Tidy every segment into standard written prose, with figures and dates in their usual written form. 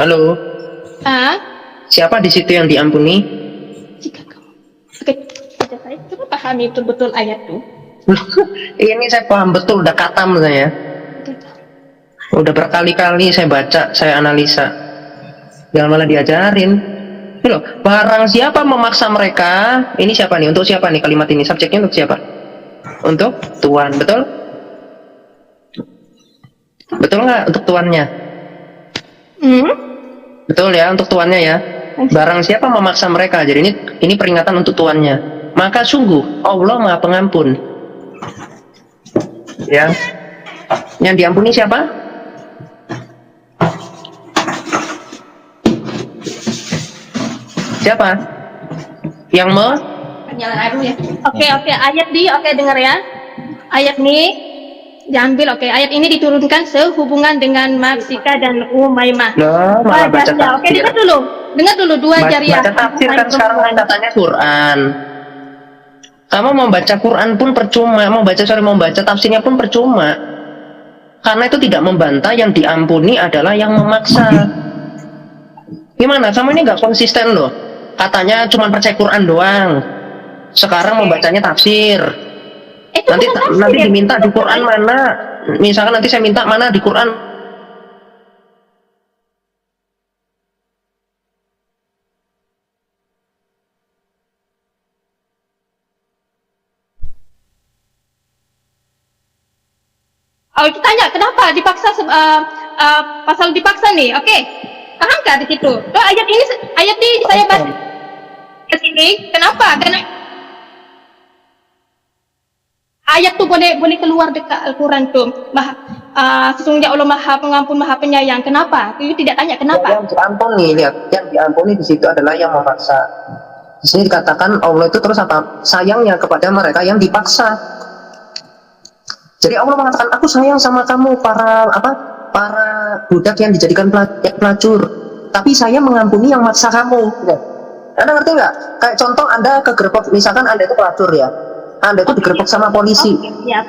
Halo, Ah, siapa di situ yang diampuni? jika kamu. Oke, saja saya coba pahami betul-betul ayat tuh. Ini saya paham betul, udah katam saya. Udah berkali-kali saya baca, saya analisa. Jangan malah diajarin. Ini loh, barang siapa memaksa mereka, ini siapa nih? Untuk siapa nih kalimat ini? Subjeknya untuk siapa? Untuk Tuhan, betul? Betul nggak untuk tuannya? Hmm? Betul ya, untuk tuannya ya. Barang siapa memaksa mereka, jadi ini peringatan untuk tuannya. Maka sungguh Allah Maha Pengampun. Ya, yang diampuni siapa? Siapa? Yang Nyala aduh ya. Oke, ayat di, dengar ya. Ayat nih diambil, ayat ini diturunkan sehubungan dengan Marsika dan Umaymah. Loh, malah baca Jariah. tafsir. Dengar dulu dua jariah. Baca tafsir kan sekarang katanya Quran. Kamu mau baca Quran pun percuma, mau baca tafsirnya pun percuma. Karena itu tidak membantah yang diampuni adalah yang memaksa. Gimana? Kamu ini nggak konsisten loh. Katanya cuma percaya Quran doang. Sekarang membacanya tafsir. Nanti diminta di Quran mana? Misalkan nanti saya minta mana di Quran. Oh, tanya kenapa dipaksa pasal dipaksa nih? Oke. Paham nggak di situ? Tuh ayat ini saya bahas ke sini. Kenapa? Karena ayat tuh boleh keluar dekat Al-Quran tuh. Sesungguhnya Allah Maha Pengampun, Maha Penyayang. Kenapa? Itu tidak tanya kenapa. Yang diampuni, lihat, yang diampuni di situ adalah yang memaksa. Di sini dikatakan Allah itu terus apa? Sayangnya kepada mereka yang dipaksa. Jadi Allah mengatakan, aku sayang sama kamu para budak yang dijadikan pelacur. Tapi saya mengampuni yang maksa kamu. Anda ngerti nggak? Kayak contoh Anda kegerebek, misalkan Anda itu pelacur ya. Anda itu digerebek sama polisi.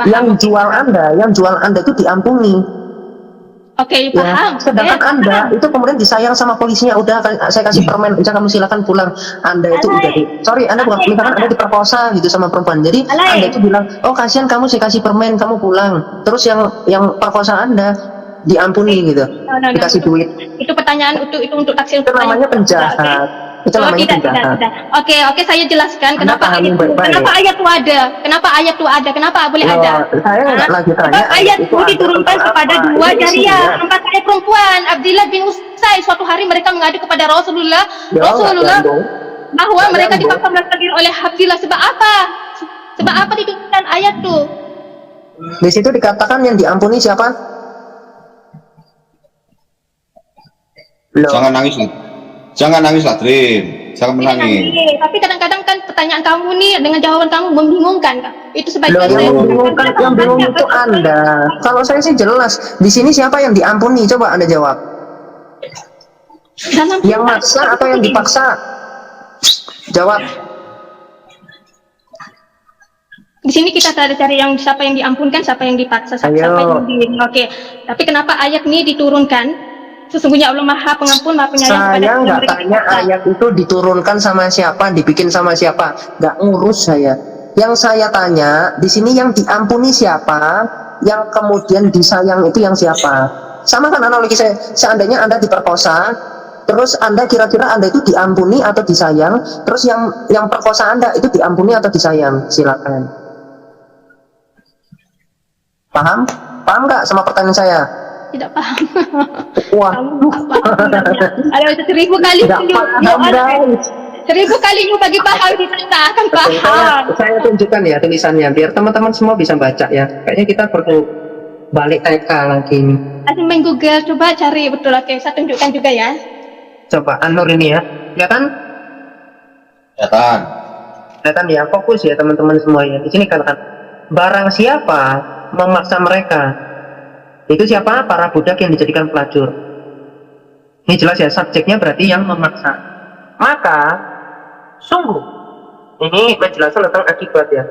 Yang jual Anda itu diampuni. Oke, paham. Sedangkan Anda itu kemudian disayang sama polisinya, udah saya kasih permen, bisa kamu silakan pulang. Anda itu udah Anda bukan, misalkan Anda diperkosa gitu sama perempuan. Jadi Anda itu bilang, oh kasihan kamu, saya kasih permen, kamu pulang. Terus yang perkosa Anda diampuni gitu, dikasih duit. Itu pertanyaan untuk taksir. Itu namanya penjahat. Itu namanya penjahat. Oke, saya jelaskan kenapa ayat itu ada. Kenapa boleh ada? Saya nggak lagi tanya. Ayat itu diturunkan kepada dua jariah, empat saya perempuan, Abdillah bin Usai. Suatu hari mereka mengadu kepada Rasulullah bahwa mereka dipaksa melarikan diri oleh Abdillah. Sebab apa? Sebab apa diturunkan ayat tuh? Di situ dikatakan yang diampuni siapa? Jangan nangis lah, Trin. Jangan menangis. Tapi kadang-kadang kan pertanyaan kamu nih dengan jawaban kamu membingungkan, Kak. Itu sebaiknya yang bingung itu Anda. Kalau saya sih jelas. Di sini siapa yang diampuni? Coba Anda jawab. Yang maksa atau yang dipaksa? Jawab. Di sini kita cari yang siapa yang diampunkan, siapa yang dipaksa, siapa yang Oke. Tapi kenapa ayat ini diturunkan? Sesungguhnya Allah Maha Pengampun, Maha Penyayang. Saya nggak tanya ayat itu diturunkan sama siapa, dibikin sama siapa, nggak ngurus saya. Yang saya tanya di sini yang diampuni siapa, yang kemudian disayang itu yang siapa. Sama kan analogi saya. Seandainya Anda diperkosa, terus Anda kira-kira Anda itu diampuni atau disayang, terus yang perkosa Anda itu diampuni atau disayang? Silakan. Paham? Paham nggak sama pertanyaan saya? Tidak paham. Wah. Ada 1000 kali. 1000 kali you bagi paham, kita tak akan paham. Saya tunjukkan ya tulisannya biar teman-teman semua bisa baca ya. Kayaknya kita perlu balik TK lagi ini. Ada main Google, coba cari betul. Oke, saya tunjukkan juga ya. Coba Anur ini ya. Ya kan? Kelihatan ya, fokus ya teman-teman semua ya. Di sini katakan barang siapa memaksa mereka. Itu siapa? Para budak yang dijadikan pelacur. Ini jelas ya, subjeknya berarti yang memaksa. Maka sungguh ini penjelasan tentang akibat ya.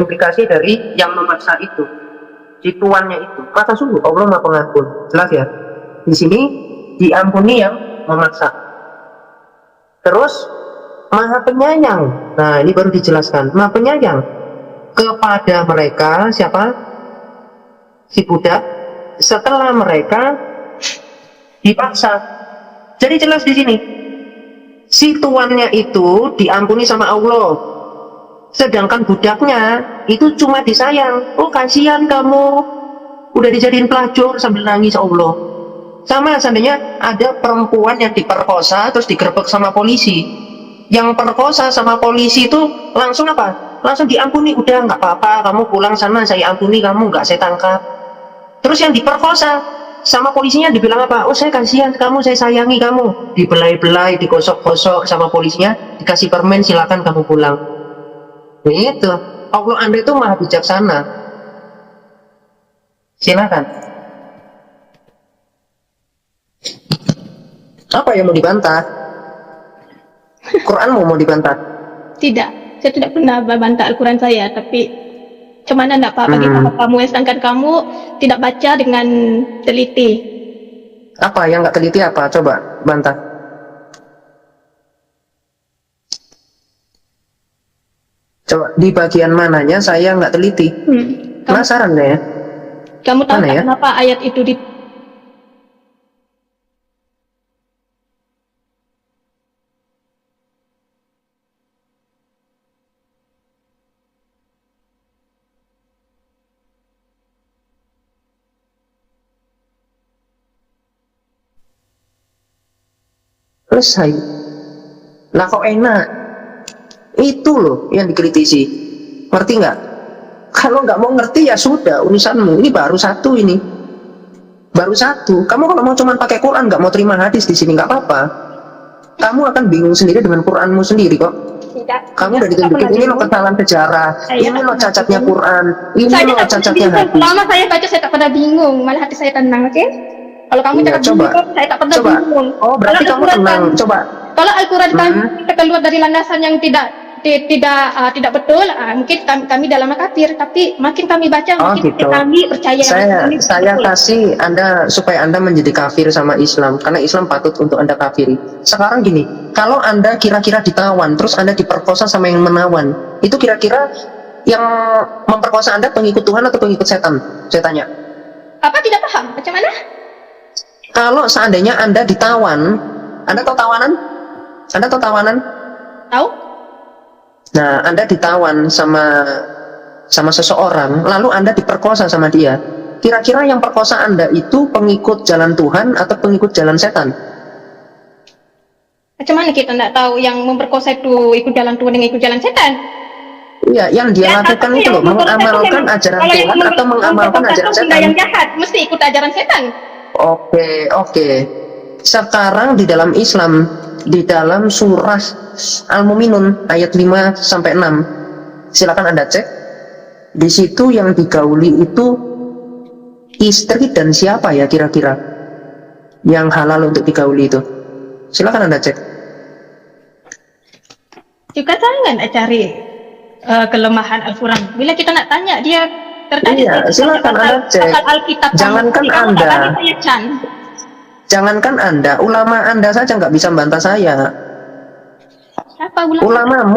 Implikasi dari yang memaksa itu, si tuannya itu. Maka sungguh Allah Maha Pengampun. Jelas ya. Di sini diampuni yang memaksa. Terus Maha Penyayang. Nah, ini baru dijelaskan. Maha Penyayang kepada mereka, siapa? Si budak, setelah mereka dipaksa. Jadi jelas di sini. Si tuannya itu diampuni sama Allah. Sedangkan budaknya itu cuma disayang. Oh, kasihan kamu. Udah dijadiin pelacur sambil nangis Allah. Sama seandainya ada perempuan yang diperkosa terus digerebek sama polisi. Yang perkosa sama polisi itu langsung apa? Langsung diampuni, udah nggak apa-apa, kamu pulang sana, saya ampuni kamu, nggak saya tangkap. Terus yang diperkosa sama polisinya dibilang apa? Oh, saya kasihan kamu, saya sayangi kamu. Dibelai-belai, digosok-gosok sama polisinya, dikasih permen, silakan kamu pulang. Itu Allah Anda itu maha bijaksana. Silakan. Apa yang mau dibantah? Quranmu mau dibantah? Tidak, saya tidak pernah bantah Al-Quran saya, tapi cuman enggak apa bagi kamu, sedangkan kamu tidak baca dengan teliti. Apa yang nggak teliti apa? Coba bantah. Coba di bagian mananya saya nggak teliti? Penasaran ya? Kamu tahu Mana ya? kenapa ayat itu di Selesai. Lah kok enak? Itu loh yang dikritisi. Ngerti nggak? Kalau nggak mau ngerti ya sudah urusanmu. Ini baru satu ini. Baru satu. Kamu kalau mau cuman pakai Quran nggak mau terima hadis di sini nggak apa-apa. Kamu akan bingung sendiri dengan Quranmu sendiri kok. tidak. Kamu udah ditunjukin ini loh kesalahan sejarah, ini loh cacatnya Quran, ini loh cacatnya hadis. Selama saya baca saya tak pernah bingung, malah hati saya tenang, oke? Kalau kamu cakap coba. bingung, saya tak pernah Coba. bingung. Oh, berarti Kalau kamu Al-Quran tenang. Coba. Kalau Al-Quran kami kita keluar dari landasan yang tidak betul, mungkin kami dalam kafir. Tapi makin kami baca, Oh, makin gitu. kami percaya. Saya kasih Anda supaya Anda menjadi kafir sama Islam, karena Islam patut untuk Anda kafiri. Sekarang gini, kalau Anda kira-kira ditawan, terus Anda diperkosa sama yang menawan, itu kira-kira yang memperkosa Anda pengikut Tuhan atau pengikut setan? Saya tanya. Apa tidak paham? Macam mana? Kalau seandainya Anda ditawan, Anda tahu tawanan? Anda tahu tawanan? Tahu? Nah, Anda ditawan sama seseorang, lalu Anda diperkosa sama dia. Kira-kira yang perkosa Anda itu pengikut jalan Tuhan atau pengikut jalan setan? Macam mana kita tidak tahu yang memperkosa itu ikut jalan Tuhan dengan ikut jalan setan? Iya, yang dia lakukan itu loh, mengamalkan ajaran Tuhan atau mengamalkan ajaran setan. Yang jahat mesti ikut ajaran setan. Oke. Sekarang di dalam Islam, di dalam surah Al-Mu'minun ayat 5 sampai 6. Silakan Anda cek. Di situ yang digauli itu istri dan siapa ya kira-kira yang halal untuk digauli itu? Silakan Anda cek. Juga jangan cari kelemahan Al-Quran. Bila kita nak tanya dia tertarik. Iya, silakan Anda cek. Jangankan Anda. Jangankan Anda, ulama Anda saja nggak bisa bantah saya. Siapa ulama?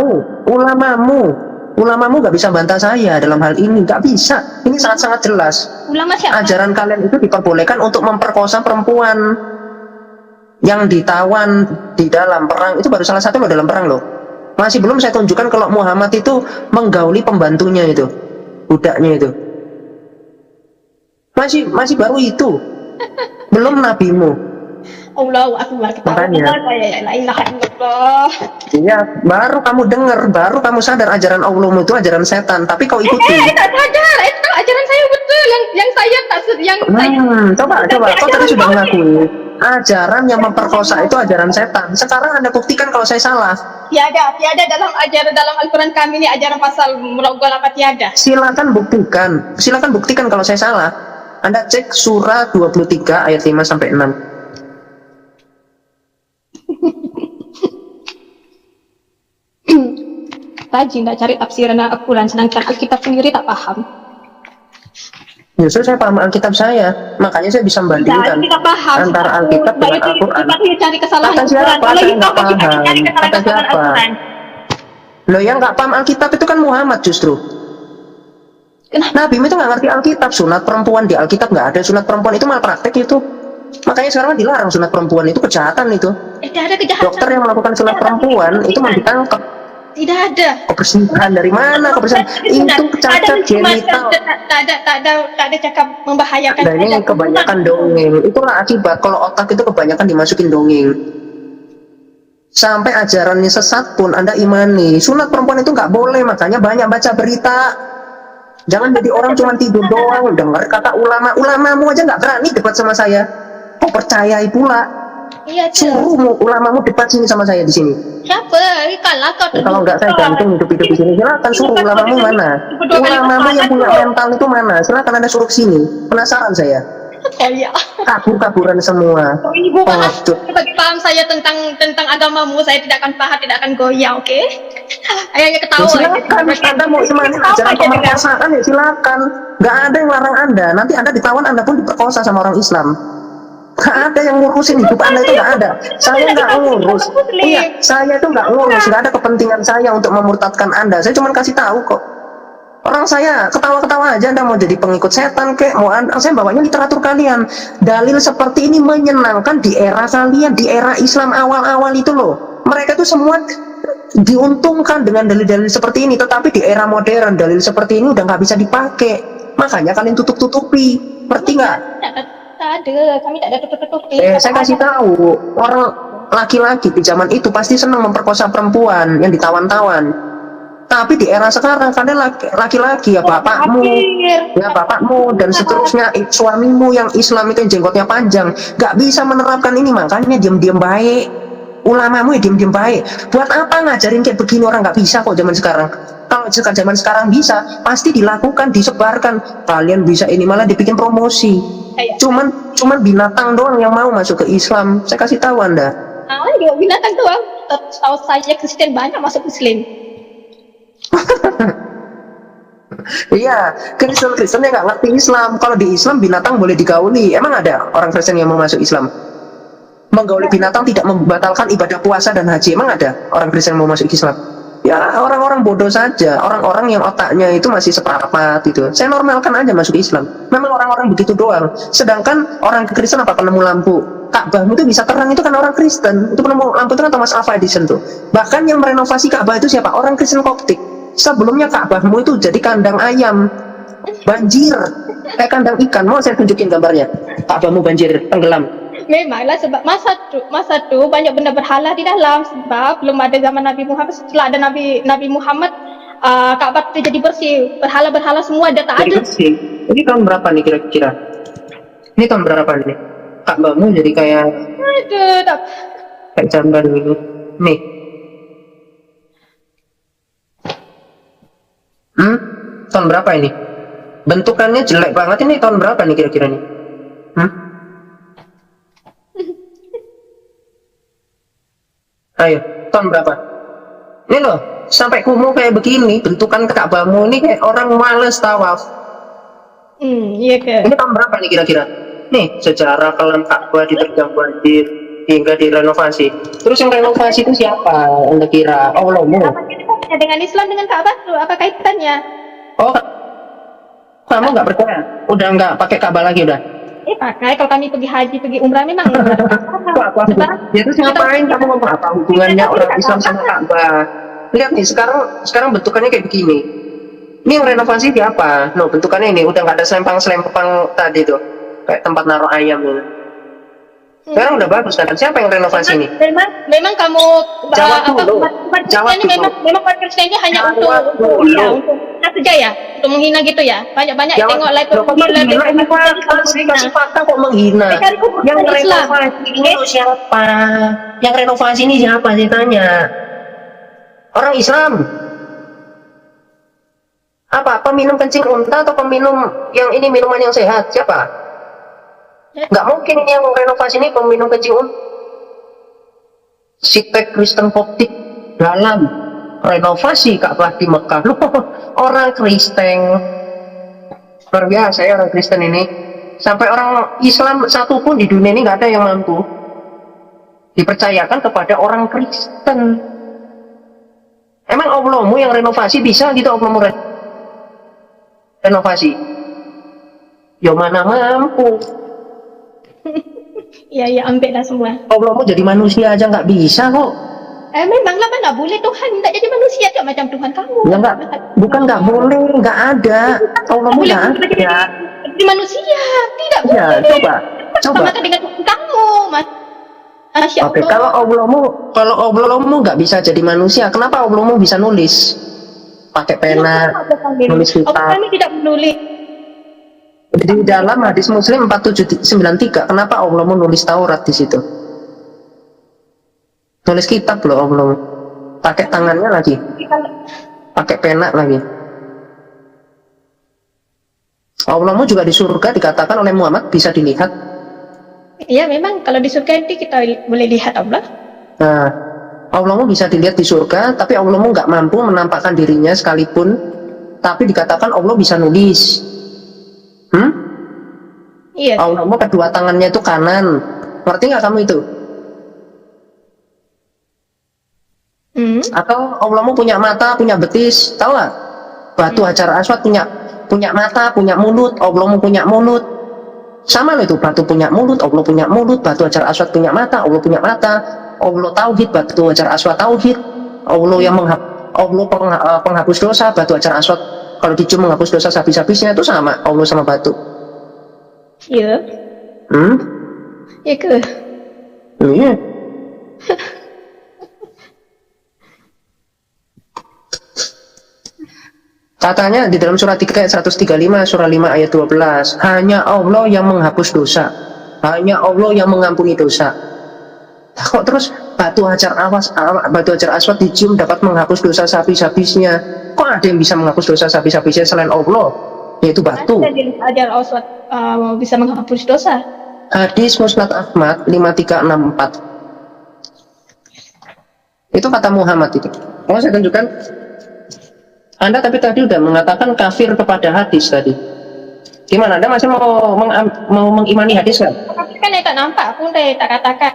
Ulamamu nggak bisa bantah saya dalam hal ini, nggak bisa. Ini sangat-sangat jelas. Ulama siapa? Ajaran kalian itu diperbolehkan untuk memperkosa perempuan yang ditawan di dalam perang. Itu baru salah satu loh dalam perang loh. Masih belum saya tunjukkan kalau Muhammad itu menggauli pembantunya itu, budaknya itu. Masih baru itu. Belum nabimu. Allahu Akbar. Makanya. La ilaha illallah. Iya, baru kamu dengar, baru kamu sadar ajaran Allahmu itu ajaran setan, tapi kau ikuti. Tak sadar. Itu ajaran saya betul. Yang saya tak Coba. Kau tadi sudah mengakui ajaran yang memperkosa itu ajaran setan. Sekarang Anda buktikan kalau saya salah. Tiada dalam Al-Quran kami ini ajaran pasal merogol apa tiada. Silakan buktikan kalau saya salah. Anda cek surah 23 ayat 5 sampai 6. Rajin tak cari tafsiran Al-Quran, sedangkan Alkitab sendiri tak paham. Justru saya paham Alkitab saya, makanya saya bisa membandingkan Kita paham antara Alkitab dengan Al-Quran. Kita cari kesalahan Kata siapa? Al-Quran. Kalau Saya itu nggak kita paham. cari Kata kesalahan-kesalahan siapa? Al-Quran. Loh, yang nggak paham Alkitab itu kan Muhammad justru. Kenapa? Nabi itu nggak ngerti Alkitab. Sunat perempuan di Alkitab nggak ada sunat perempuan, itu malpraktek itu. Makanya sekarang dilarang sunat perempuan, itu kejahatan itu. Tidak ada kejahatan. Dokter yang melakukan sunat perempuan itu mau ditangkap. Tidak ada. Kebersihan dari mana? Kebersihan itu cacat genital. Tak ada cakap membahayakan. Nah, ini kebanyakan dongeng. Itulah akibat kalau otak itu kebanyakan dimasukin dongeng. Sampai ajarannya sesat pun Anda imani. Sunat perempuan itu nggak boleh, makanya banyak baca berita. Jangan jadi orang cuma tidur doang, dengar kata ulama. Ulamamu aja nggak berani debat sama saya. Kok percayai pula? Iya, Suruh ulamamu debat sini sama saya di sini. siapa? Kalah kau. Kalau nggak saya gantung hidup-hidup di sini. Silakan suruh ulamamu mana? Ulamamu yang punya mental itu mana? Silakan Anda suruh sini. Penasaran saya. Oh iya. Kabur-kaburan semua. Oh, ibu paham. Pengecut. Bagi paham saya tentang agamamu, saya tidak akan paham, tidak akan goyah, oke? Ayahnya ketawa. Ya, silakan, Anda mau imani ajaran pemerkosaan ya silakan. Nggak ada yang larang Anda. Nanti Anda ditawan, Anda pun diperkosa sama orang Islam. Nggak ada yang ngurusin hidup Anda, itu nggak ada. Saya nggak ngurus. Iya, saya itu nggak ngurus. Nggak ada kepentingan saya untuk memurtadkan Anda. Saya cuma kasih tahu kok. Orang saya ketawa-ketawa aja, Anda mau jadi pengikut setan kek, mau Anda, saya bawanya literatur kalian. Dalil seperti ini menyenangkan di era kalian, di era Islam awal-awal itu loh. Mereka tuh semua diuntungkan dengan dalil-dalil seperti ini, tetapi di era modern dalil seperti ini udah nggak bisa dipakai. Makanya kalian tutup-tutupi, ngerti nggak? Tak ada, kami tak ada tutup-tutupi. Saya kasih tahu, orang laki-laki di zaman itu pasti senang memperkosa perempuan yang ditawan-tawan. Tapi di era sekarang kalian laki-laki ya bapakmu, dan seterusnya suamimu yang Islam itu yang jenggotnya panjang, nggak bisa menerapkan ini, makanya diam-diam baik. Ulamamu ya diam-diam baik. Buat apa ngajarin kayak begini, orang nggak bisa kok zaman sekarang. Kalau zaman sekarang bisa, pasti dilakukan, disebarkan. Kalian bisa ini, malah dibikin promosi. Cuman binatang doang yang mau masuk ke Islam. Saya kasih tahu Anda. Juga binatang doang. Tahu saya Kristen banyak masuk Muslim. Iya, Kristen-Kristen yang nggak ngerti Islam. Kalau di Islam binatang boleh digauli. Emang ada orang Kristen yang mau masuk Islam? Menggauli binatang tidak membatalkan ibadah puasa dan haji. Emang ada orang Kristen yang mau masuk Islam? Ya orang-orang bodoh saja, orang-orang yang otaknya itu masih seprapat itu. Saya normalkan aja masuk Islam. Memang orang-orang begitu doang. Sedangkan orang Kristen apa, penemu lampu? Ka'bahmu itu bisa terang itu kan orang Kristen. Itu penemu lampu itu kan Thomas Alva Edison tuh. Bahkan yang merenovasi Ka'bah itu siapa? Orang Kristen Koptik. Sebelumnya Ka'bahmu itu jadi kandang ayam, banjir, kayak kandang ikan. Mau saya tunjukin gambarnya? Ka'bahmu banjir, tenggelam. Memanglah sebab masa tu banyak benda berhala di dalam, sebab belum ada zaman Nabi Muhammad. Setelah ada Nabi Muhammad, Ka'bah itu jadi bersih, berhala-berhala semua ada tak ada. Bersih. Ini tahun berapa nih kira-kira? Ini tahun berapa nih? Ka'bahmu jadi kayak jamban gitu. Nih. Tahun berapa ini? Bentukannya jelek banget, ini tahun berapa nih kira-kira nih? Ayo, tahun berapa? Ini loh, sampai kumuh kayak begini, bentukan Ka'bahmu ini kayak orang males tawaf. Iya ke. Ini tahun berapa nih kira-kira? Nih, sejarah kelam Ka'bah diterjang banjir hingga direnovasi. Terus yang renovasi itu siapa? Anda kira? Allahmu. Apa kaitannya dengan Islam dengan Ka'bah tuh? Apa kaitannya? Oh, kamu nggak percaya? Udah nggak pakai Ka'bah lagi udah? Pakai kalau kami pergi haji, pergi umrah memang. Ya terus ngapain kamu ngomong apa hubungannya orang Islam sama Ka'bah? Lihat nih, sekarang bentukannya kayak begini. Ini yang renovasi siapa? No, bentukannya ini udah nggak ada selempang-selempang tadi tuh, kayak tempat naruh ayam ini. Sekarang udah bagus kan? Siapa yang renovasi ini? Memang kamu Jawab dulu. Jawab dulu. Memang umat Kristen ini hanya untuk saja ya, untuk menghina gitu ya. Banyak tengok live menghina ini fakta, saya kasih fakta kok menghina. Yang renovasi ini siapa? Yang renovasi ini siapa? Saya tanya. Orang Islam. Apa? Peminum kencing unta atau peminum yang ini minuman yang sehat? Siapa? Nggak mungkin ini yang renovasi ini peminum kencing unta. Siktek Kristen Koptik dalam renovasi Ka'bah di Mekah. Loh, orang Kristen Luar biasa ya orang Kristen ini. Sampai orang Islam satu pun di dunia ini nggak ada yang mampu dipercayakan kepada orang Kristen. Emang Allahmu yang renovasi bisa gitu, Allahmu renovasi? Ya mana mampu. Ya ambil dah semua. Allahmu jadi manusia aja nggak bisa kok. Memanglah mana boleh Tuhan tidak jadi manusia tak macam Tuhan kamu. Ya nggak, bukan nggak boleh, nggak ada. Allahmu boleh nggak ada. jadi manusia, tidak Ya, boleh. coba. Sama dengan Tuhan kamu, Masya Oke, Allah. kalau Allahmu nggak bisa jadi manusia, kenapa Allahmu bisa nulis? Pakai pena, nulis Allah kitab. kami tidak menulis. Di dalam hadis Muslim 4793, kenapa Allahmu nulis Taurat di situ? Nulis kitab loh Allahmu. Pakai tangannya lagi, pakai pena lagi. Allahmu juga di surga dikatakan oleh Muhammad bisa dilihat. Iya memang kalau di surga nanti kita boleh lihat Allah. Nah, Allahmu bisa dilihat di surga, tapi Allahmu nggak mampu menampakkan dirinya sekalipun. Tapi dikatakan Allah bisa nulis. Iya. Allahmu kedua tangannya itu kanan. Ngerti nggak kamu itu? Atau Allahmu punya mata, punya betis, tahu nggak? Batu Hajar Aswad punya mata, punya mulut. Allahmu punya mulut. Sama loh itu, batu punya mulut, Allah punya mulut. Batu Hajar Aswad punya mata, Allah punya mata. Allah tauhid, batu Hajar Aswad tauhid. Allah yang penghapus dosa, batu Hajar Aswad kalau dicium menghapus dosa habis-habisnya, itu sama Allah sama batu. Iya. Iya ke? Iya. Katanya di dalam surat 3 ayat 135, surah 5 ayat 12, hanya Allah yang menghapus dosa, hanya Allah yang mengampuni dosa. Nah, kok terus batu hajar aswad dicium dapat menghapus dosa habis-habisnya? Kok ada yang bisa menghapus dosa habis-habisnya selain Allah, yaitu batu? Hajar Aswad bisa menghapus dosa. Hadis Musnad Ahmad 5364. Itu kata Muhammad itu. Mau saya tunjukkan? Anda tapi tadi udah mengatakan kafir kepada hadis tadi. Gimana? Anda masih mau mengimani hadis kan? Tapi kan saya tak nampak pun, saya tak katakan.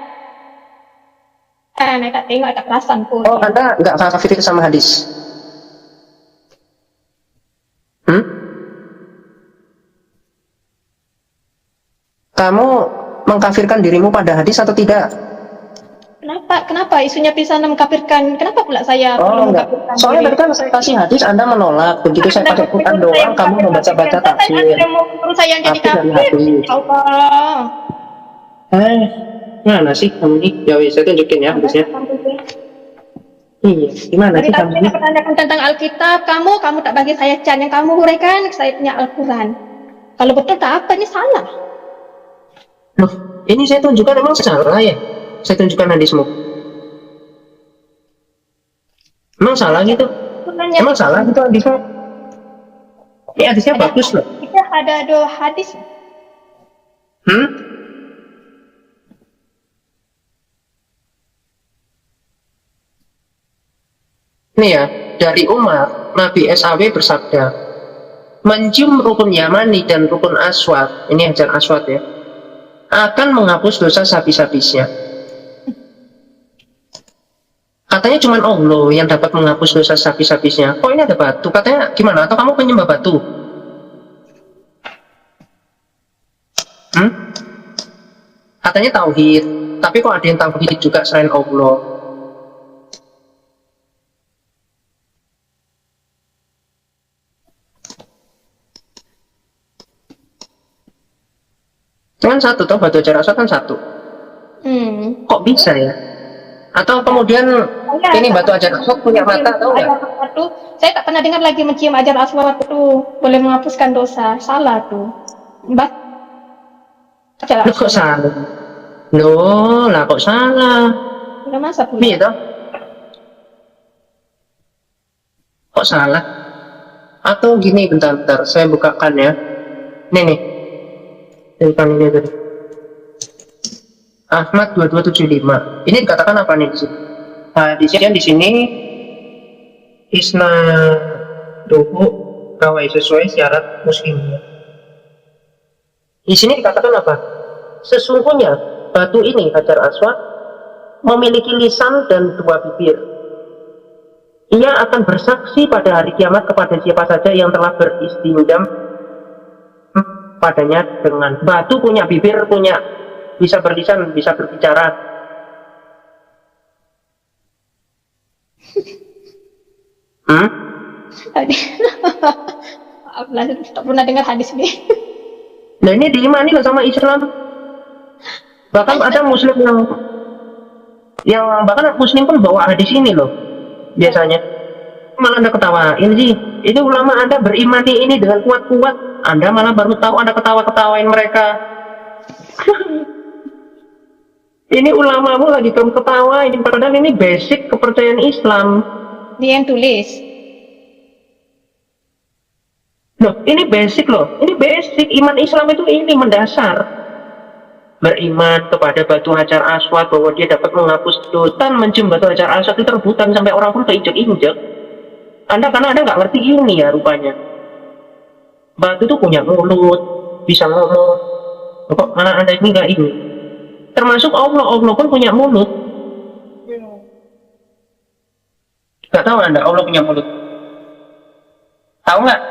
Saya tak tengok, tak perasan pun. Oh, Anda nggak kafir sama hadis? Kamu mengkafirkan dirimu pada hadis atau tidak? Kenapa isunya bisa mengkafirkan? Kenapa pula saya perlu enggak. mengkafirkan? Soalnya tadi kan saya kasih hadis, Anda menolak. Begitu saya pakai Quran doang, kamu membaca-baca tafsir. Saya yang jadi Tapi dari kafir. hadis. Allah. Mana sih kamu nih? Ya wis, saya tunjukin ya hadisnya. Iya, gimana Dari sih tadi kamu saya nih? bertanyakan tentang Alkitab, kamu tak bagi saya can yang kamu huraikan, saya punya Al-Quran. Kalau betul tak apa, ini salah. Loh, ini saya tunjukkan emang salah ya? Saya tunjukkan hadismu. Emang salah gitu? Sebenarnya Emang salah gitu hadismu? Ini hadisnya bagus loh. kita ada dua hadis. Ini ya, dari Umar, Nabi SAW bersabda, mencium rukun Yamani dan rukun Aswad, ini Hajar Aswad ya, akan menghapus dosa habis-habisnya. Katanya cuma Allah yang dapat menghapus dosa habis-habisnya. Kok ini ada batu? Katanya gimana? Atau kamu penyembah batu? Katanya tauhid, tapi kok ada yang tauhid juga selain Allah? Kan satu toh, batu Hajar Aswad kan satu. Kok bisa ya? Atau kemudian ini batu Hajar Aswad punya mata, tahu nggak? Saya tak pernah dengar lagi mencium Hajar Aswad itu boleh menghapuskan dosa. Salah tuh. Loh, kok salah? Loh, lah kok salah? Udah masa pula. Iya toh? Kok salah? Atau gini, bentar, saya bukakan ya. Nih. Tentang ini tadi. Ahmad 2275. Ini dikatakan apa nih di sini? Hadisnya di sini isnaduhu rawai sesuai syarat muslimnya. Di sini dikatakan apa? Sesungguhnya batu ini, Hajar Aswad, memiliki lisan dan dua bibir. Ia akan bersaksi pada hari kiamat kepada siapa saja yang telah beristinjam padanya dengan batu. Punya bibir, bisa berlisan, bisa berbicara. Maaf lah, tak pernah dengar hadis ini. Nah ini diimani loh sama Islam. Bahkan ada Muslim yang bahkan Muslim pun bawa hadis ini loh. Biasanya malah Anda ketawain sih. Ini ulama Anda berimani ini dengan kuat-kuat, Anda malah baru tahu, Anda ketawain mereka. Ini ulamamu lagi kamu ketawa, ini padahal ini basic kepercayaan Islam. Dia yang tulis. Loh, ini basic loh. Ini basic iman Islam itu, ini mendasar. Beriman kepada batu Hajar Aswad bahwa dia dapat menghapus dosa. Mencium batu Hajar Aswad itu rebutan sampai orang pun keinjek-injek. Karena Anda nggak ngerti ini ya rupanya. Batu itu punya mulut, bisa ngomong. Kok malah Anda ini nggak ini? Termasuk Allah pun punya mulut. Nggak tahu Anda Allah punya mulut? Tahu nggak?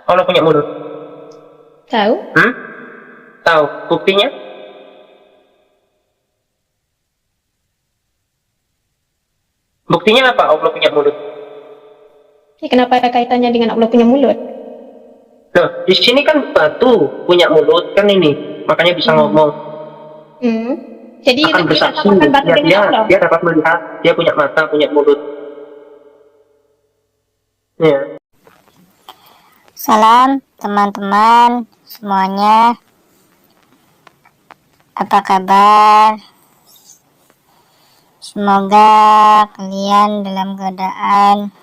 Allah punya mulut? Tahu? Tahu. Buktinya? Buktinya apa Allah punya mulut? Ya, kenapa ada kaitannya dengan Allah punya mulut? Loh, di sini kan batu punya mulut kan ini, makanya bisa ngomong. Jadi akan bersaksi. batu dengan Allah. Dia dapat melihat, dia punya mata, punya mulut. Ya. Salam teman-teman semuanya. Apa kabar? Semoga kalian dalam keadaan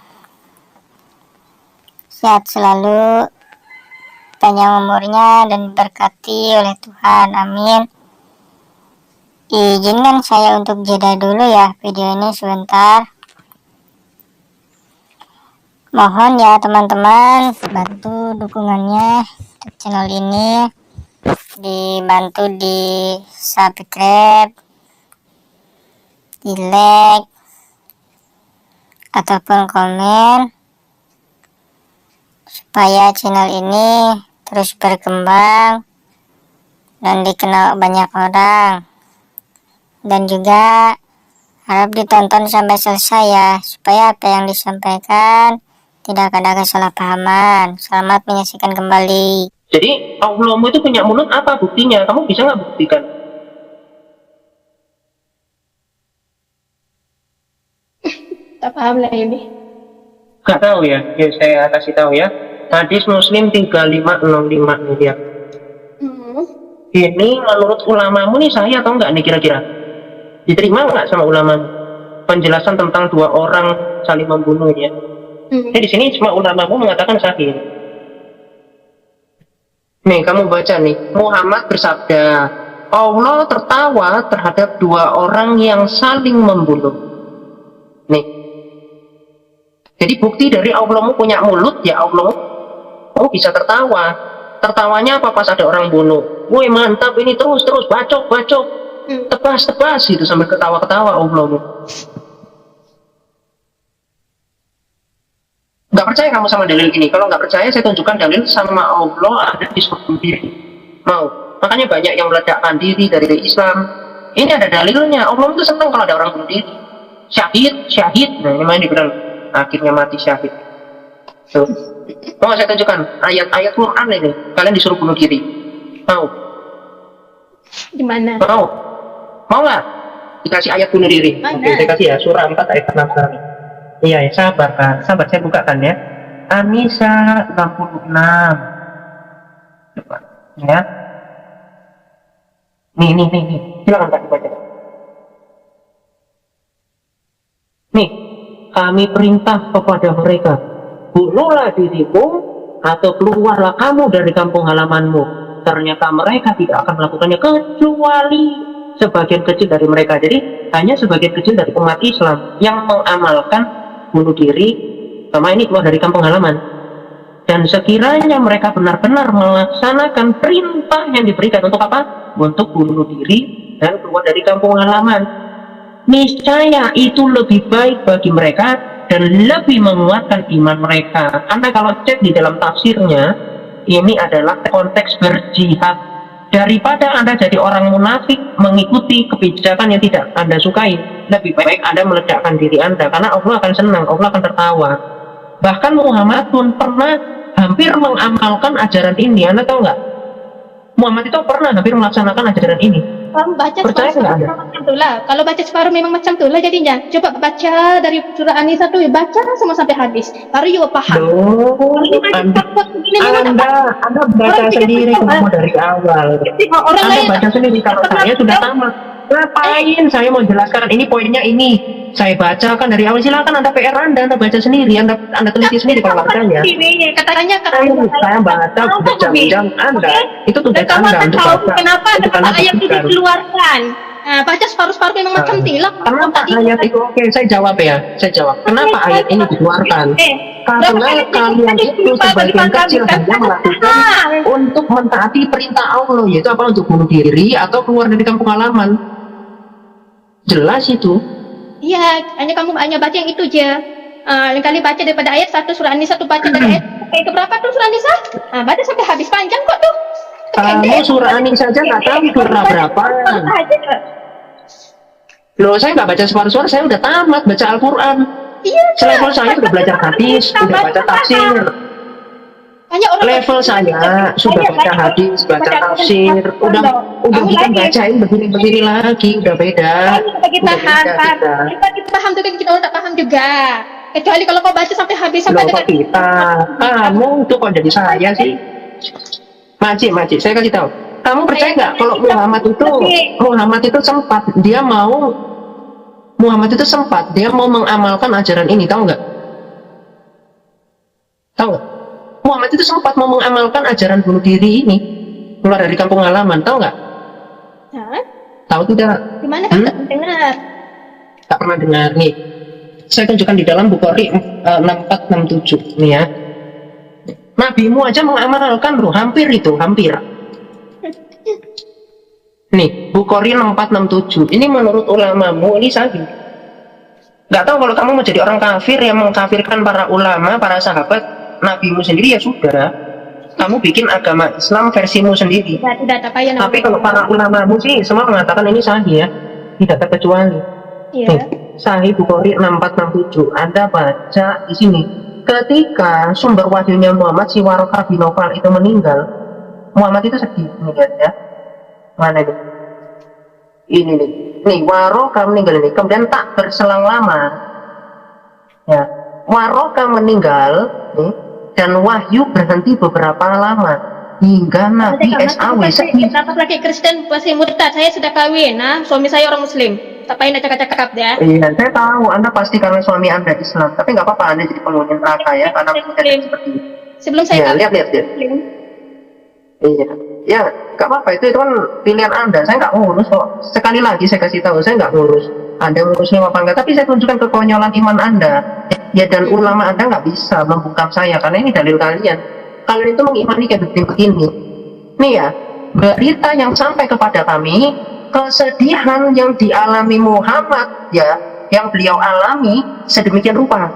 sehat selalu, panjang umurnya dan diberkati oleh Tuhan. Amin. Izinkan saya untuk jeda dulu ya video ini sebentar. Mohon ya teman-teman bantu dukungannya untuk channel ini, dibantu di subscribe, di like ataupun komen supaya channel ini terus berkembang dan dikenal banyak orang, dan juga harap ditonton sampai selesai ya, supaya apa yang disampaikan tidak ada kesalahpahaman. Selamat menyaksikan kembali. Jadi Allahmu itu punya mulut, apa buktinya? Kamu bisa nggak buktikan? Tak paham lah ini. Nggak tahu ya, saya kasih tahu ya. Hadis Muslim 3565 nih ya. Ini menurut ulamamu nih sahih atau enggak nih kira-kira? Diterima nggak sama ulamamu? Penjelasan tentang dua orang saling membunuh ya. Di sini cuma ulamamu mengatakan sahih. Nih kamu baca nih, Muhammad bersabda, Allah tertawa terhadap dua orang yang saling membunuh. Nih, jadi bukti dari Allahmu punya mulut ya, Allahmu bisa tertawa. Tertawanya apa? Pas ada orang bunuh. Woi mantap ini, terus bacok, tebas gitu sambil ketawa-ketawa Allahmu. Nggak percaya kamu sama dalil ini? Kalau nggak percaya saya tunjukkan dalil sama Allah ada di surga diri. Mau? Makanya banyak yang meledakkan diri dari Islam. Ini ada dalilnya. Allah itu senang kalau ada orang bunuh diri. Syahid. Nah ini main dibilang akhirnya mati syahid. Tuh. Mau saya tunjukkan ayat-ayat Quran ini. Kalian disuruh bunuh diri. Mau? Di mana? Mau nggak? Dikasih ayat bunuh diri. Mana? Oke, saya kasih ya surah 4 ayat 6 sekarang. Iya, sabar Kak. Sabar, saya bukakan ya. An-Nisa 66. Coba. Ya. Nih. Silakan Kak dibaca. Nih, kami perintah kepada mereka, bunuhlah dirimu atau keluarlah kamu dari kampung halamanmu. Ternyata mereka tidak akan melakukannya kecuali sebagian kecil dari mereka. Jadi hanya sebagian kecil dari umat Islam yang mengamalkan bunuh diri, sama ini keluar dari kampung halaman. Dan sekiranya mereka benar-benar melaksanakan perintah yang diberikan untuk apa? Untuk bunuh diri dan keluar dari kampung halaman. Niscaya itu lebih baik bagi mereka dan lebih menguatkan iman mereka. Anda kalau cek di dalam tafsirnya, ini adalah konteks berjihad. Daripada Anda jadi orang munafik mengikuti kebijakan yang tidak Anda sukai, lebih baik Anda meledakkan diri Anda, karena Allah akan senang, Allah akan tertawa. Bahkan Muhammad pun pernah hampir mengamalkan ajaran ini. Anda tahu nggak? Muhammad itu pernah hampir melaksanakan ajaran ini. Kalau baca Percaya separuh nggak Anda? memang macam itulah. Kalau baca separuh memang macam itulah jadinya. Coba baca dari surah An-Nisa tuh, baca semua sampai habis. Baru juga paham. Loh, Anda baca sendiri semua dari awal. Orang Anda lain baca sendiri, kalau saya sudah tamat. Ngapain saya mau jelaskan ini poinnya ini? Saya bacakan dari awal. Silakan Anda PR Anda baca sendiri, Anda teliti sendiri kalau bacanya. Katanya Saya baca berjam-jam Anda. Itu tugas dan kamu Anda akan untuk tahu baca. kenapa Itu kenapa Anda ayat itu buktikan. dikeluarkan. Nah, baca separuh-separuh memang macam itulah. Kenapa ayat itu oke? Saya jawab ya. Saya jawab. Kenapa ayat ini dikeluarkan? Karena kalian itu sebagian kecil hanya melakukan untuk mentaati perintah Allah, yaitu apa? Untuk bunuh diri atau keluar dari kampung halaman. Jelas itu. Iya, hanya kamu hanya baca yang itu aja. Lain kali baca daripada ayat 1 surah An-Nisa tuh baca dari ayat ke berapa tuh surah An-Nisa? Baca sampai habis, panjang kok tuh. Kamu surah An-Nisa aja nggak tahu surah berapa. Loh, saya nggak baca separuh-separuh, saya udah tamat baca Al-Quran. Iya. Selevel saya udah belajar hadis, udah baca tafsir. Banyak orang Level saya sudah baca hadis, baca tafsir, udah bukan bacain begini-begini lagi, udah beda. Bagi Udah paham, beda kita. kita paham tuh kan kita orang tak paham juga. Kecuali kalau kau baca sampai habis sampai Loh, kok kita, kamu tuh kok jadi saya sih? Makcik, saya kasih tahu. Kamu percaya nggak kalau Muhammad itu sempat dia mau mengamalkan ajaran ini, tahu nggak? Tahu nggak? Muhammad itu sempat mau mengamalkan ajaran bunuh diri ini, keluar dari kampung halaman, tahu nggak? Tahu tidak? Gimana kan tak dengar? Tak pernah dengar nih. Saya tunjukkan di dalam Bukhari 6467 nih ya. Nabimu aja mengamalkan loh, hampir. Nih, Bukhari 6467. Ini menurut ulamamu ini sahih. Nggak tahu kalau kamu mau jadi orang kafir yang mengkafirkan para ulama, para sahabat, nabimu sendiri ya sudah. Kamu bikin agama Islam versimu sendiri. Tidak payah. Tapi kalau para ulamamu sih semua mengatakan ini sahih ya. Tidak terkecuali. Iya. Nih, Sahih Bukhari 6467. Anda baca di sini. Ketika sumber wahyunya Muhammad si Warokah bin Naufal itu meninggal, Muhammad itu sedih. Ini lihat ya. Mana ini? Ini nih. Nih, Warokah meninggal ini. Kemudian tak berselang lama. Ya. Warokah meninggal, nih, dan wahyu berhenti beberapa lama hingga Nabi SAW sedih. Kenapa laki Kristen masih murtad? Saya sudah kawin, suami saya orang Muslim. Tak payah nak cakap-cakap ya. Iya, saya tahu Anda pasti karena suami Anda Islam, tapi nggak apa-apa Anda jadi penghuni neraka ya, karena Muslim. seperti itu. Sebelum saya Ya, kawin, lihat. Muslim. Iya, ya nggak apa-apa, itu kan pilihan Anda. Saya nggak ngurus kok. Sekali lagi saya kasih tahu, saya nggak ngurus Anda Muslim apa enggak, tapi saya tunjukkan kekonyolan iman Anda. Ya, dan ulama Anda nggak bisa membungkam saya karena ini dalil kalian. Kalian itu mengimani kayak begini. Nih ya, berita yang sampai kepada kami, kesedihan yang dialami Muhammad ya, yang beliau alami sedemikian rupa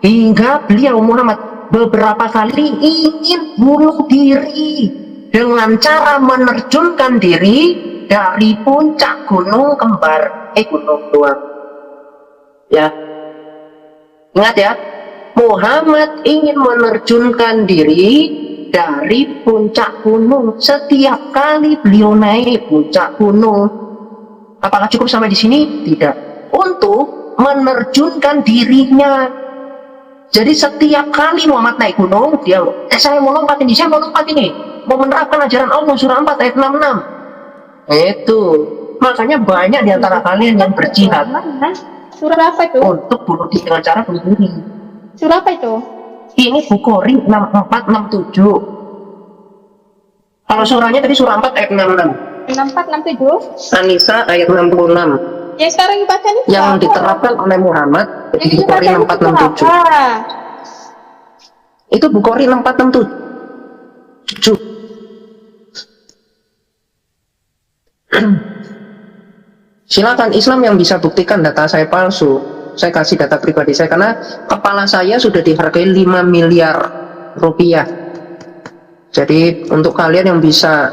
hingga beliau Muhammad beberapa kali ingin bunuh diri dengan cara menerjunkan diri dari puncak gunung kembar, gunung doang ya. Ingat ya, Muhammad ingin menerjunkan diri dari puncak gunung. Setiap kali beliau naik puncak gunung, apakah cukup sampai di sini? Tidak. Untuk menerjunkan dirinya. Jadi setiap kali Muhammad naik gunung, dia saya mau lompat ini, mau menerapkan ajaran Allah, surah 4 ayat 66. Itu makanya banyak di antara kalian yang berjihad Surah apa itu? untuk bunuh diri dengan cara bunuh diri. Surah apa itu? Ini Bukhari 6467. Kalau surahnya tadi surah 4 ayat 66. 6467. An-Nisa ayat 66. Yang sekarang dibaca nih. Yang diterapkan oleh Muhammad di Bukhari 6467. Itu Bukhari 6467. Silakan Islam yang bisa buktikan data saya palsu. Saya kasih data pribadi saya karena kepala saya sudah dihargai 5 miliar rupiah. Jadi untuk kalian yang bisa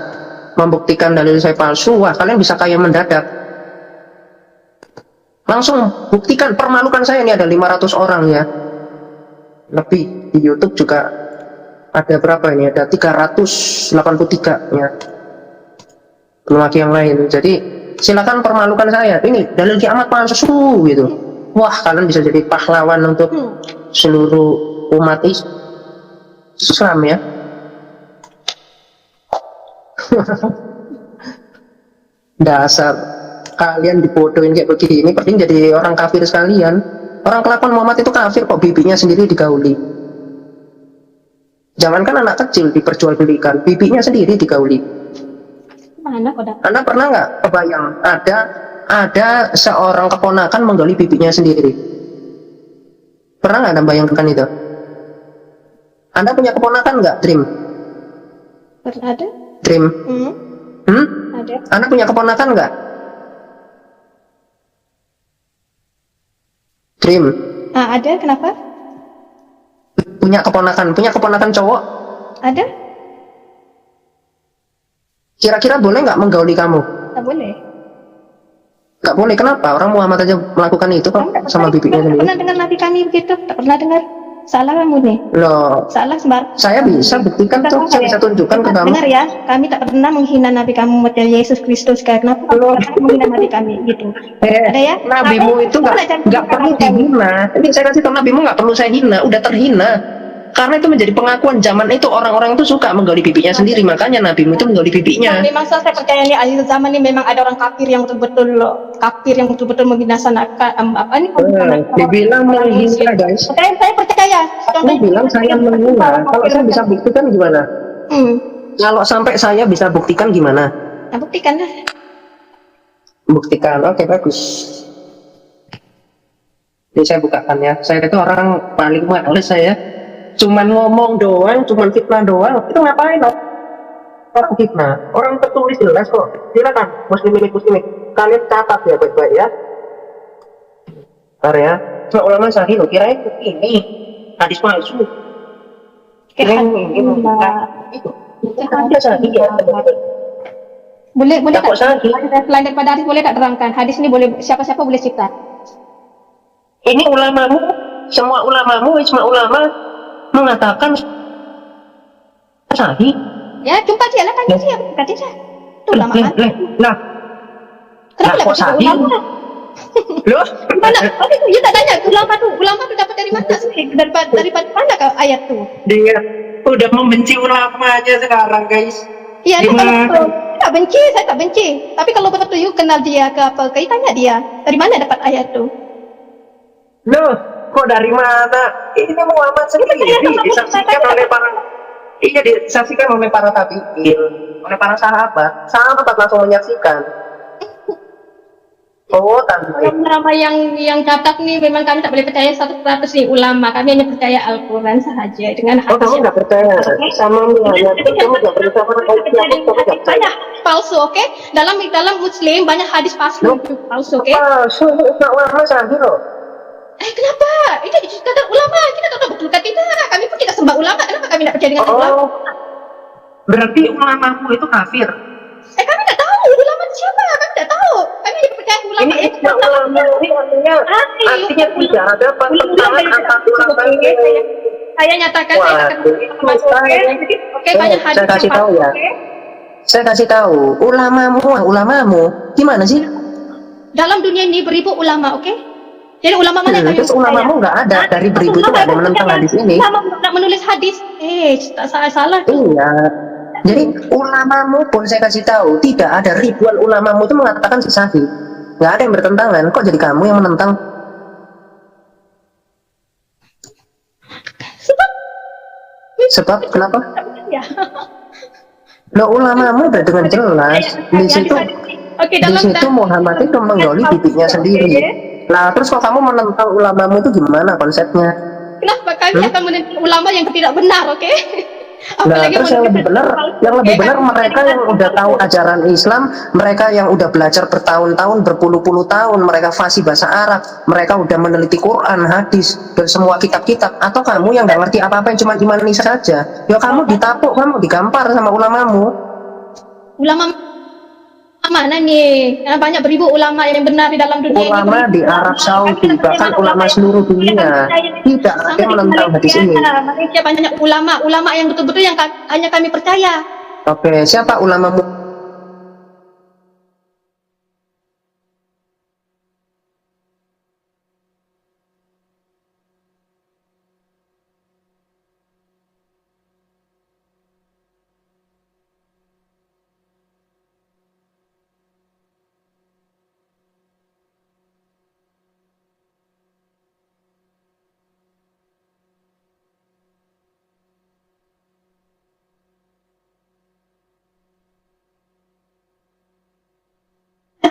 membuktikan dalil saya palsu, wah kalian bisa kaya mendadak. Langsung buktikan, permalukan saya. Ini ada 500 orang ya. Lebih di YouTube juga ada berapa ini? Ada 383 ya. Belum lagi yang lain. Jadi silakan permalukan saya. Ini dalil kiamat palsu gitu. Wah, kalian bisa jadi pahlawan untuk seluruh umat Islam ya. Dasar kalian dibodohin kayak begini, penting jadi orang kafir sekalian. Orang kelakuan Muhammad itu kafir kok, bibinya sendiri digauli. Jangankan anak kecil diperjualbelikan, bibinya sendiri digauli. Mana kok Anda pernah nggak kebayang ada seorang keponakan menggauli bibinya sendiri? Pernah nggak Anda bayangkan itu? Anda punya keponakan nggak, Dream? ada? Dream? Ada. Anda punya keponakan nggak? Dream? Ada, kenapa? Punya keponakan cowok? Ada? Kira-kira boleh nggak menggauli kamu? Tak boleh. Nggak boleh, kenapa? Orang Muhammad aja melakukan itu kok sama bibinya Tak sendiri. pernah dengar Nabi kami begitu, tak pernah dengar. Salah kamu nih. Loh, Salah sembar. saya bisa buktikan tuh, saya bisa tunjukkan ke kamu. Dengar ya, kami tak pernah menghina Nabi kamu model Yesus Kristus. Kenapa kamu menghina Nabi kami gitu? Ada ya? Nabimu itu nggak perlu dihina. Ini saya kasih tahu, nabimu nggak perlu saya hina, udah terhina. Karena itu menjadi pengakuan zaman itu, orang-orang itu suka menggali bibinya sendiri, makanya nabimu itu menggali bibinya. Memang saya percaya nih akhir zaman ini memang ada orang kafir yang betul-betul membinasakan apa nih? Dibilang menghina guys. Saya percaya. Kamu bilang saya menghina. Kalau saya bisa buktikan gimana? Kalau sampai saya bisa buktikan gimana? Nah, buktikan lah. Buktikan, oke bagus. Ini saya bukakan ya. Saya itu orang paling males saya. Cuman ngomong doang, cuman fitnah doang. Itu ngapain? Orang fitnah. Orang tertulis jelas kok. Silakan, muslimin. Kalian catat ya baik-baik ya. Bentar ya. Cuma ulama sahih loh. Kirain ini hadis palsu. Kirain ini itu. Ada sahih ya. Boleh Tak kok sahih. selain daripada hadis boleh tak terangkan? Hadis ini boleh siapa-siapa boleh cipta. Ini ulamamu, semua ulamamu, ijma ulama mengatakan sahih. Ya, jumpa dia lah, tanya dia, bukan dia. Itu ulama kan? Nah, Kenapa kok dapat sahih? ulama? Loh, Mana? Tadi tu dia tak tanya ulama tu dapat dari mana sih? Daripada mana kau ayat tu? dia udah membenci ulama aja sekarang guys. Iya, itu kalau Gimana? betul. Saya tak benci. Tapi kalau betul you kenal dia ke apa, kau tanya dia dari mana dapat ayat tu? Loh, kok dari mana? Ini Muhammad sendiri disaksikan oleh para tabi'in, oleh para sahabat. Sahabat langsung menyaksikan. Oh, tante. Ulama yang catat nih memang kami tak boleh percaya 100% nih ulama. Kami hanya percaya Al-Quran sahaja dengan Oh, kamu nggak percaya sama Muhammad? Kamu nggak percaya sama kamu nggak percaya? banyak palsu, oke? Dalam Muslim banyak hadis palsu, oke? Palsu, itu ulama sahih loh. Kenapa? Itu kata ulama, kita tak tahu betul kan tidak. Kami pun tidak sembah ulama, kenapa kami tidak percaya dengan ulama? Oh, berarti ulamamu itu kafir. Kami tidak tahu ulama itu siapa, kami tidak tahu. Kami hanya percaya ulama Ini ijma ulama ini artinya tidak ada pertentangan antara ulama ini. Saya nyatakan, saya akan oke, banyak hadis Saya kasih yang tahu palsu, ya. oke? Saya kasih tahu, ulamamu gimana sih? Dalam dunia ini beribu ulama, oke? Jadi ulama mana yang Terus ulamamu nggak ada, dari beribu itu nggak ada menentang hadis ini. Ulama tidak menulis hadis. Tak salah. Iya. Jadi ulamamu pun saya kasih tahu, tidak ada, ribuan ulamamu itu mengatakan sahih. Nggak ada yang bertentangan. Kok jadi kamu yang menentang? Sebab kenapa? Ya. Loh, ulamamu udah dengan jelas di situ. Oke, Di situ Muhammad itu menggauli bibinya sendiri. Nah, terus kalau kamu menentang ulamamu itu gimana konsepnya? Kenapa kami akan menentang ulama yang tidak benar, oke? Nah, terus yang lebih benar mereka yang udah tahu ajaran Islam, mereka yang udah belajar bertahun-tahun, berpuluh-puluh tahun, mereka fasih bahasa Arab, mereka udah meneliti Quran, hadis, dan semua kitab-kitab. Atau kamu yang nggak ngerti apa-apa yang cuma imani saja, ya kamu ditapuk, kamu digampar sama ulamamu. Ulama mana nih? Karena banyak beribu ulama yang benar di dalam dunia Ulama ini. di Arab Saudi, bahkan ulama seluruh dunia tidak ada yang menentang hadis ini. Malaysia banyak ulama yang betul-betul yang hanya kami percaya. Oke, siapa ulamamu?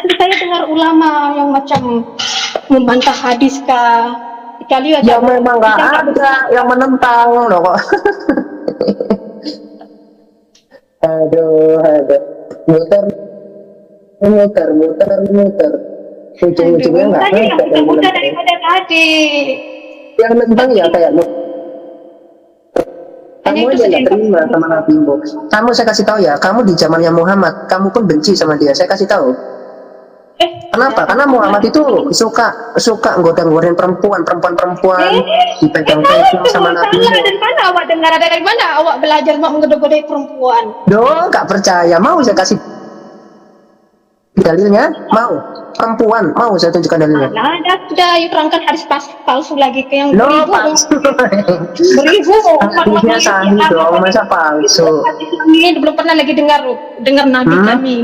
Saya dengar ulama yang macam membantah hadis kah? Sekali Ya memang nggak ada yang menentang loh kok. aduh, muter. Ujung-ujungnya nggak ada yang mudah menentang. daripada tadi. Yang menentang ya kayakmu. Kamu Hanya itu aja saja nggak yang terima sama nabimu. Kamu saya kasih tahu ya, kamu di zamannya Muhammad, kamu pun benci sama dia. Saya kasih tahu. Kenapa? Karena Muhammad itu suka nggoda-nggodain perempuan dipegang-pegang sama Nabi. Dari mana awak dengar? Dari mana awak belajar mau menggoda-godai perempuan? Doh, nggak percaya. Mau saya kasih dalilnya? Mau? Perempuan? Mau saya tunjukkan dalilnya? Nah, sudah terangkan hadis palsu lagi ke yang No, beribu. palsu. Hadisnya sahih dong, masa palsu? Hadis ini belum pernah lagi dengar Nabi kami.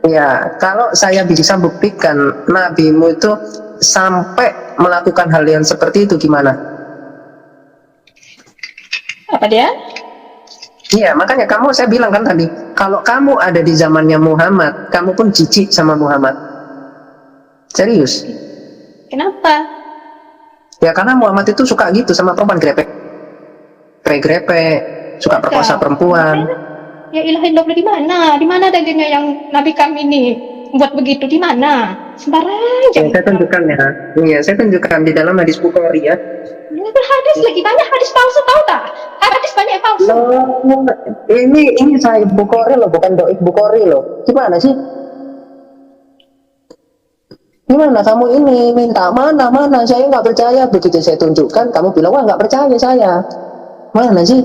Ya, kalau saya bisa buktikan nabimu itu sampai melakukan hal yang seperti itu gimana? Apa dia? Iya, makanya saya bilang kan tadi, kalau kamu ada di zamannya Muhammad, kamu pun jijik sama Muhammad. Serius? Kenapa? Ya karena Muhammad itu suka gitu sama perempuan, grepe, suka perkosa perempuan. Ya ilahi Allah, di mana? Di mana dalilnya yang Nabi kami ini buat begitu? Di mana? Sembarang. Ya, saya tunjukkan ya. Iya, saya tunjukkan di dalam hadis Bukhari ya. Hadis lagi banyak hadis palsu, tahu tak? Hadis banyak yang palsu. Loh, ini saya Bukhari loh, bukan Doib Bukhari loh. Gimana sih? Gimana kamu ini minta mana? Saya nggak percaya. Begitu saya tunjukkan, kamu bilang wah nggak percaya saya. Mana sih?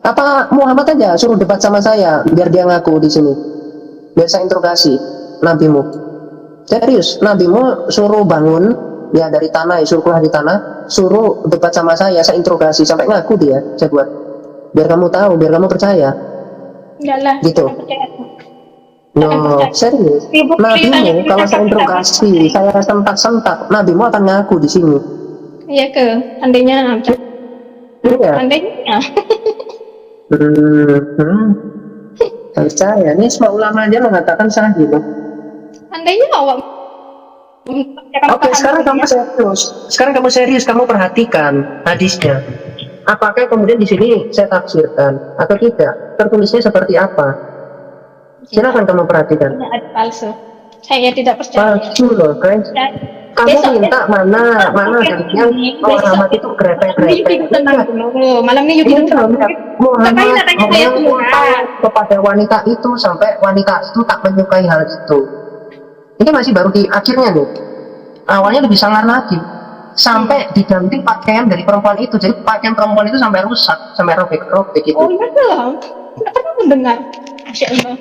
Apa Muhammad aja suruh debat sama saya biar dia ngaku di sini, biar saya interogasi nabimu. Serius, nabimu suruh bangun ya dari tanah, suruh keluar di tanah, suruh debat sama saya interogasi sampai ngaku dia. Saya buat biar kamu tahu, biar kamu percaya. Enggak lah, gitu. No, serius. Nabimu kalau saya interogasi, saya sentak-sentak, nabimu akan ngaku di sini. Iya ke, andainya. Iya. Andainya. Percaya, ini semua ulama aja mengatakan sahih loh. Andainya awak. Oke, sekarang kamu serius, kamu perhatikan hadisnya. Apakah kemudian di sini saya tafsirkan atau tidak? Tertulisnya seperti apa? Silakan kamu perhatikan. Ada palsu. Saya tidak percaya. Palsu loh, guys. Kamu minta mana yang Muhammad itu grepe-grepe. Malam ini Muhammad kepada wanita itu sampai wanita itu tak menyukai hal itu. Ini masih baru di akhirnya nih. Awalnya lebih sangar lagi. Sampai diganti pakaian dari perempuan itu. Jadi pakaian perempuan itu sampai rusak, sampai robek-robek gitu. Oh iya dong. Tidak pernah mendengar. Masya Allah.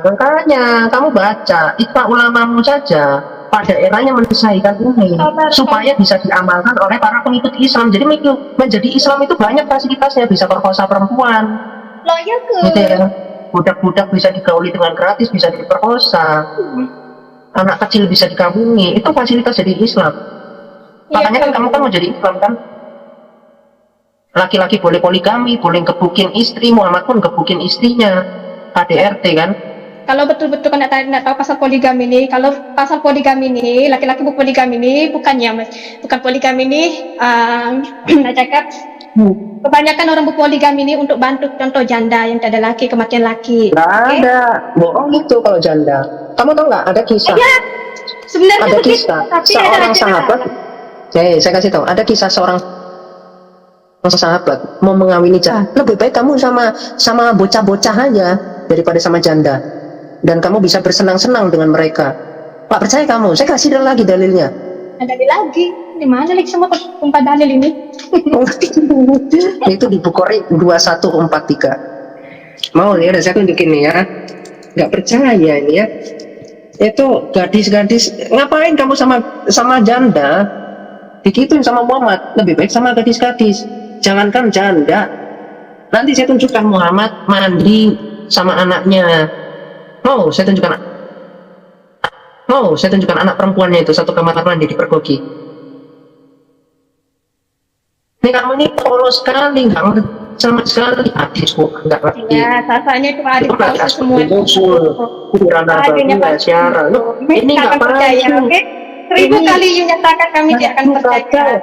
Makanya kamu baca ijma ulamamu saja pada eranya menyelesaikan ini supaya bisa diamalkan oleh para pengikut Islam. Jadi menjadi Islam itu banyak fasilitasnya, bisa perkosa perempuan. Loh ya ke? Gitu ya. Budak-budak bisa digauli dengan gratis, bisa diperkosa. Anak kecil bisa dikawini. Itu fasilitas jadi Islam. Makanya kan kamu kan mau jadi Islam kan? Laki-laki boleh poligami, boleh gebukin istri, Muhammad pun gebukin istrinya. KDRT kan? Kalau betul-betul kau nak tahu pasal poligami ini, kalau pasal poligami ini, laki-laki berpoligami ini bukannya mas, bukan poligami ini, nak cakap kebanyakan orang berpoligami ini untuk bantu contoh janda yang tak ada laki, kematian laki. Nggak ada, bohong itu kalau janda. Kamu tahu nggak ada kisah? Ya, sebenarnya Ada begitu, kisah tapi ada seorang aja. sahabat. Saya kasih tahu, ada kisah seorang sahabat mau mengawini janda. Lebih baik kamu sama bocah-bocah aja daripada sama janda. Dan kamu bisa bersenang-senang dengan mereka. Pak, percaya kamu? Saya kasih lagi dalilnya. Ada lagi. Di mana lagi semua tumpah dalil ini? Itu di Bukhari 2143. Mau ya, udah saya tunjukin nih ya. Nggak percaya ini ya. Itu gadis-gadis, ngapain kamu sama janda? Dikituin sama Muhammad, lebih baik sama gadis-gadis. Jangankan janda. Nanti saya tunjukkan Muhammad mandi sama anaknya. Saya tunjukkan anak perempuannya itu satu kamar mandi dipergoki. Ini kamu ini polos sekali, nggak ngerti sama sekali hadisku, nggak ngerti. Ya, sasanya itu hadis palsu semua. Kurang apa siara. Ini nggak percaya, palsu. oke? 1000 Ini- kali you nyatakan kami tidak akan percaya.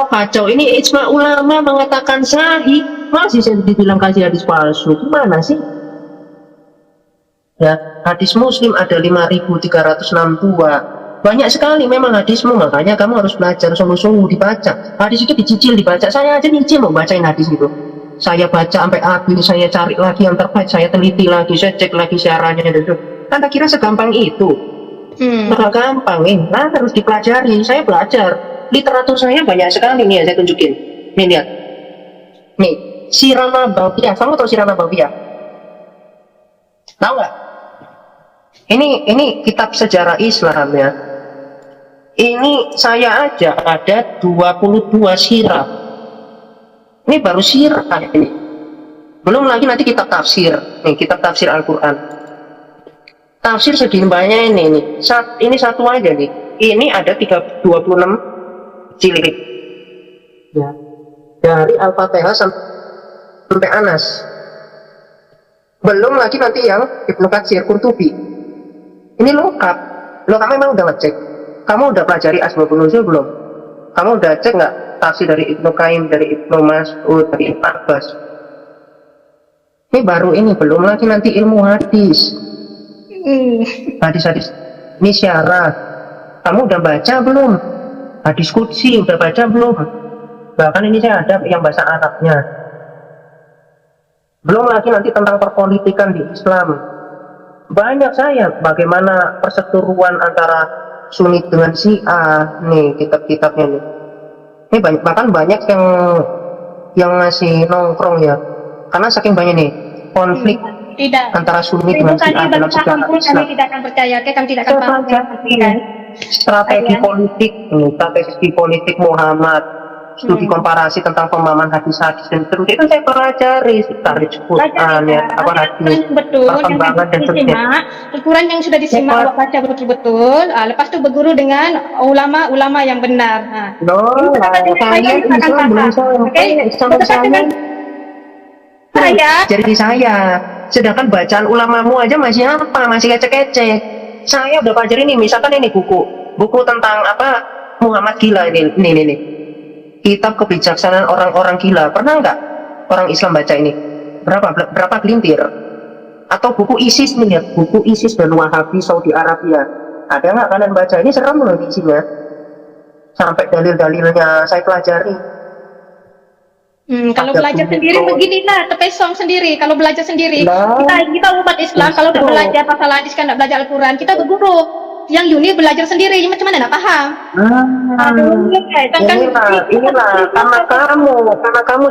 Kacau. Ini ijma ulama mengatakan sahih, masih saya dibilang kasih hadis palsu. Gimana sih? Ya, hadis Muslim ada 5.362. Banyak sekali memang hadismu, makanya kamu harus belajar sungguh-sungguh dibaca. Hadis itu dicicil dibaca. Saya aja nyicil mau bacain hadis itu. Saya baca sampai habis, saya cari lagi yang terbaik, saya teliti lagi, saya cek lagi siarannya itu. Anda kira segampang itu? Nggak gampang, nah harus dipelajari. Saya belajar. Literatur saya banyak sekali nih, saya tunjukin. Nih lihat. Nih, Sirah Nabawiyah. Kamu tahu Sirah Nabawiyah? Tahu nggak? Ini kitab sejarah Islam ya. Ini saya aja ada 22 sirah. Ini baru sirah ini. Belum lagi nanti kitab tafsir. Nih, kitab tafsir Al-Quran. Tafsir segini banyak ini. Ini satu aja nih. Ini ada 26 jilid. Ya. Dari Al-Fatihah sampai Anas. Belum lagi nanti yang Ibnu Katsir, Qurtubi. Ini lengkap. Kamu memang udah ngecek? Kamu udah pelajari Asbabun Nuzul belum? Kamu udah cek nggak tafsir dari Ibnu Qayyim, dari Ibnu Mas'ud, dari Ibnu Abbas? Ini baru ini, belum lagi nanti ilmu hadis. Hadis-hadis. Ini syarah. Kamu udah baca belum? Hadis Qudsi udah baca belum? Bahkan ini saya ada yang bahasa Arabnya. Belum lagi nanti tentang perpolitikan di Islam. Banyak saya bagaimana perseteruan antara Sunni dengan Syiah. Nih kitab-kitabnya nih. Ini banyak, bahkan banyak yang masih nongkrong ya. Karena saking banyak nih konflik Tidak. antara Sunni 1000 dengan kali Syiah dalam berusaha sejarah pun Islam. kami tidak akan percaya, oke? Kami tidak akan Saya paham. pelajari strategi politik, strategi politik Muhammad, studi komparasi tentang pemahaman hadis-hadis dan seterusnya itu saya pelajari, tarik Quran ya, apa hadis, betul, perkembangan dan seterusnya. Al-Quran yang sudah disimak awak baca betul-betul, lepas tu berguru dengan ulama-ulama yang benar. Saya Islam belum sampai saya. Jadi saya, sedangkan bacaan ulamamu aja masih apa, masih ecek-ecek. Saya udah pelajari nih, misalkan ini buku tentang apa Muhammad gila ini. Kitab kebijaksanaan orang-orang gila. Pernah nggak orang Islam baca ini? Berapa gelintir? Atau buku ISIS nih ya, buku ISIS dan Wahabi Saudi Arabia. Ada nggak kalian baca? Ini serem loh isinya. Sampai dalil-dalilnya saya pelajari. Kalau belajar sendiri beginilah, terpesong sendiri. Kalau belajar sendiri, Nah. kita umat Islam. Kalau udah belajar pasal hadis kan, nggak belajar Al-Quran, kita berguru. Yang Yuni belajar sendiri, macam mana nak paham? Inilah karena kamu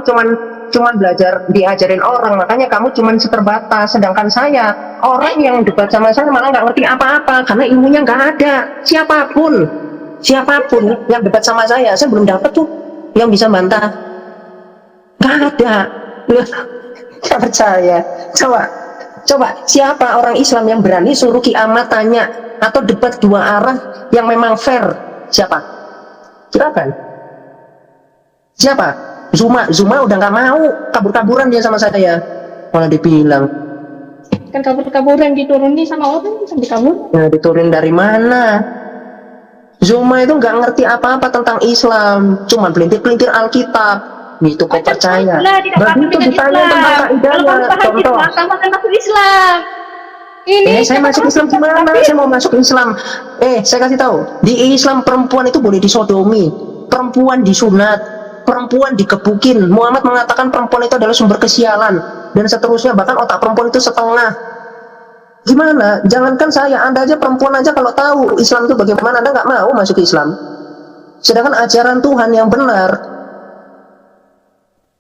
cuman belajar diajarin orang, makanya kamu cuman seterbatas. Sedangkan saya, orang yang debat sama saya malah nggak ngerti apa-apa karena ilmunya nggak ada. Siapapun yang debat sama saya belum dapat tuh yang bisa bantah. Nggak ada. Nggak percaya. Coba siapa orang Islam yang berani suruh kiamat tanya atau debat dua arah yang memang fair? Siapa? Silakan. Siapa? Zuma udah nggak mau, kabur-kaburan dia sama saya. malah dibilang. Kan kabur-kaburan dituruni sama orang sampai kabur. Nah, diturunin dari mana? Zuma itu nggak ngerti apa-apa tentang Islam, cuma pelintir-pelintir Alkitab. Itu kok percaya? Begitu ditanya tentang kaidahnya, contoh. Kamu akan masuk Islam. Saya masuk Islam gimana? Saya mau masuk Islam. Saya kasih tahu, di Islam perempuan itu boleh disodomi, perempuan disunat, perempuan dikebukin. Muhammad mengatakan perempuan itu adalah sumber kesialan dan seterusnya. Bahkan otak perempuan itu setengah. Gimana? Jangankan saya, Anda aja perempuan aja kalau tahu Islam itu bagaimana, Anda nggak mau masuk Islam. Sedangkan ajaran Tuhan yang benar,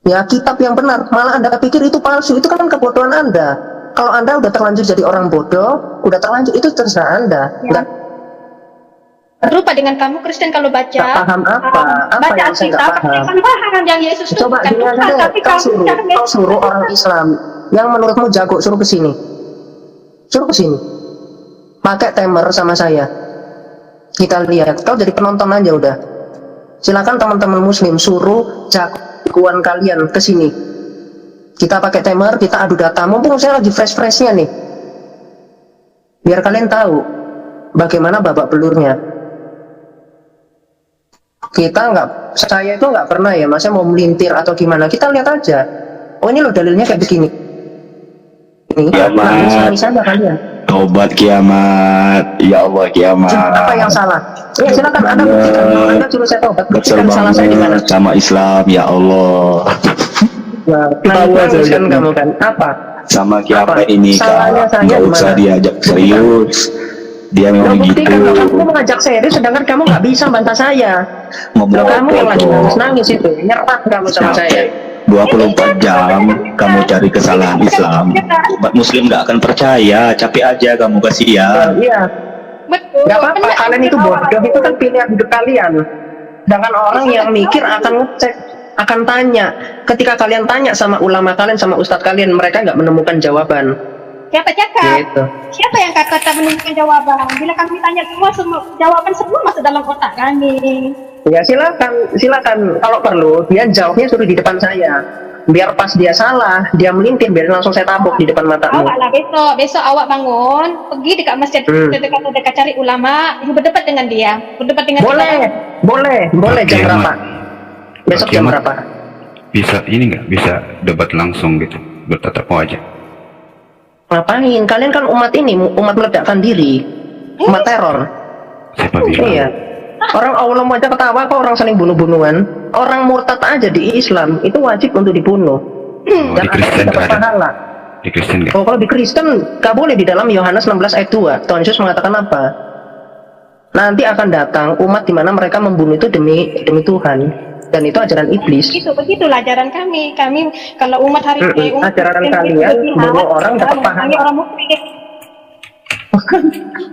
ya kitab yang benar, malah Anda pikir itu palsu. Itu kan kebodohan Anda. Kalau Anda udah terlanjur jadi orang bodoh, udah terlanjur, itu terserah Anda. Ya. Berupa dengan kamu Kristen kalau baca. Nggak paham apa baca yang saya nggak paham. Paham yang Yesus itu Coba bukan Tuhan, tapi kau suruh orang Islam yang menurutmu jago, suruh ke sini. Suruh ke sini. Pakai timer sama saya. Kita lihat. Kau jadi penonton aja udah. Silakan teman-teman Muslim suruh jagoan kalian ke sini. Kita pakai timer, kita adu data. Mumpung saya lagi fresh-freshnya nih, biar kalian tahu bagaimana babak belurnya. Saya itu nggak pernah ya, masa mau melintir atau gimana. Kita lihat aja. Oh ini loh dalilnya kayak begini. Ini nangis aja kalian. Tobat kiamat, ya Allah kiamat. Apa yang salah? Silakan Anda buktikan. Anda suruh saya tobat. Buktikan salah saya di mana? Sama Islam, ya Allah. Nangis kan kamu kan? Apa? Sama kiamat ini Salahnya Kak, saya nggak usah gimana? diajak serius. Dia memang gitu. Buktikan loh, kamu mengajak serius sedangkan kamu nggak bisa bantah saya. Loh, kamu yang lagi nangis itu, nyerah kamu sama saya. 24 jam kamu cari kesalahan Islam, umat Muslim nggak akan percaya. Capek aja kamu, kasihan. Iya. Betul. Nggak apa-apa, kalian itu bodoh, itu kan pilihan hidup kalian. Sedangkan orang yang mikir akan ngecek, akan tanya. Ketika kalian tanya sama ulama kalian, sama ustadz kalian, mereka nggak menemukan jawaban. Siapa cakap? Gitu. Siapa yang kata tak menemukan jawaban? Bila kami tanya semua jawaban semua masuk dalam otak kami. Ya silakan. Kalau perlu, dia jawabnya suruh di depan saya. Biar pas dia salah, dia melintir, biar langsung saya tabok di depan matamu. Awak lah besok awak bangun, pergi dekat masjid dekat cari ulama, berdebat dengan dia, berdebat dengan Boleh. Jam berapa? Besok jam berapa? Bisa ini nggak? Bisa debat langsung gitu, bertatap wajah. Ngapain? Kalian kan umat ini, umat meledakkan diri, umat teror. Siapa bilang? Iya. Orang Allah aja ketawa kok, orang saling bunuh-bunuhan. Orang murtad aja di Islam itu wajib untuk dibunuh. Oh, di Kristen nggak ada. pahala. Di Kristen nggak? Oh, kalau di Kristen nggak boleh. Di dalam Yohanes 16 ayat 2 Tuhan Yesus mengatakan apa? Nanti akan datang umat di mana mereka membunuh itu demi Tuhan, dan itu ajaran iblis. Begitulah ajaran kami. Kami kalau umat hari ini ajaran kalian bunuh orang dapat pahala. Orang musyrik.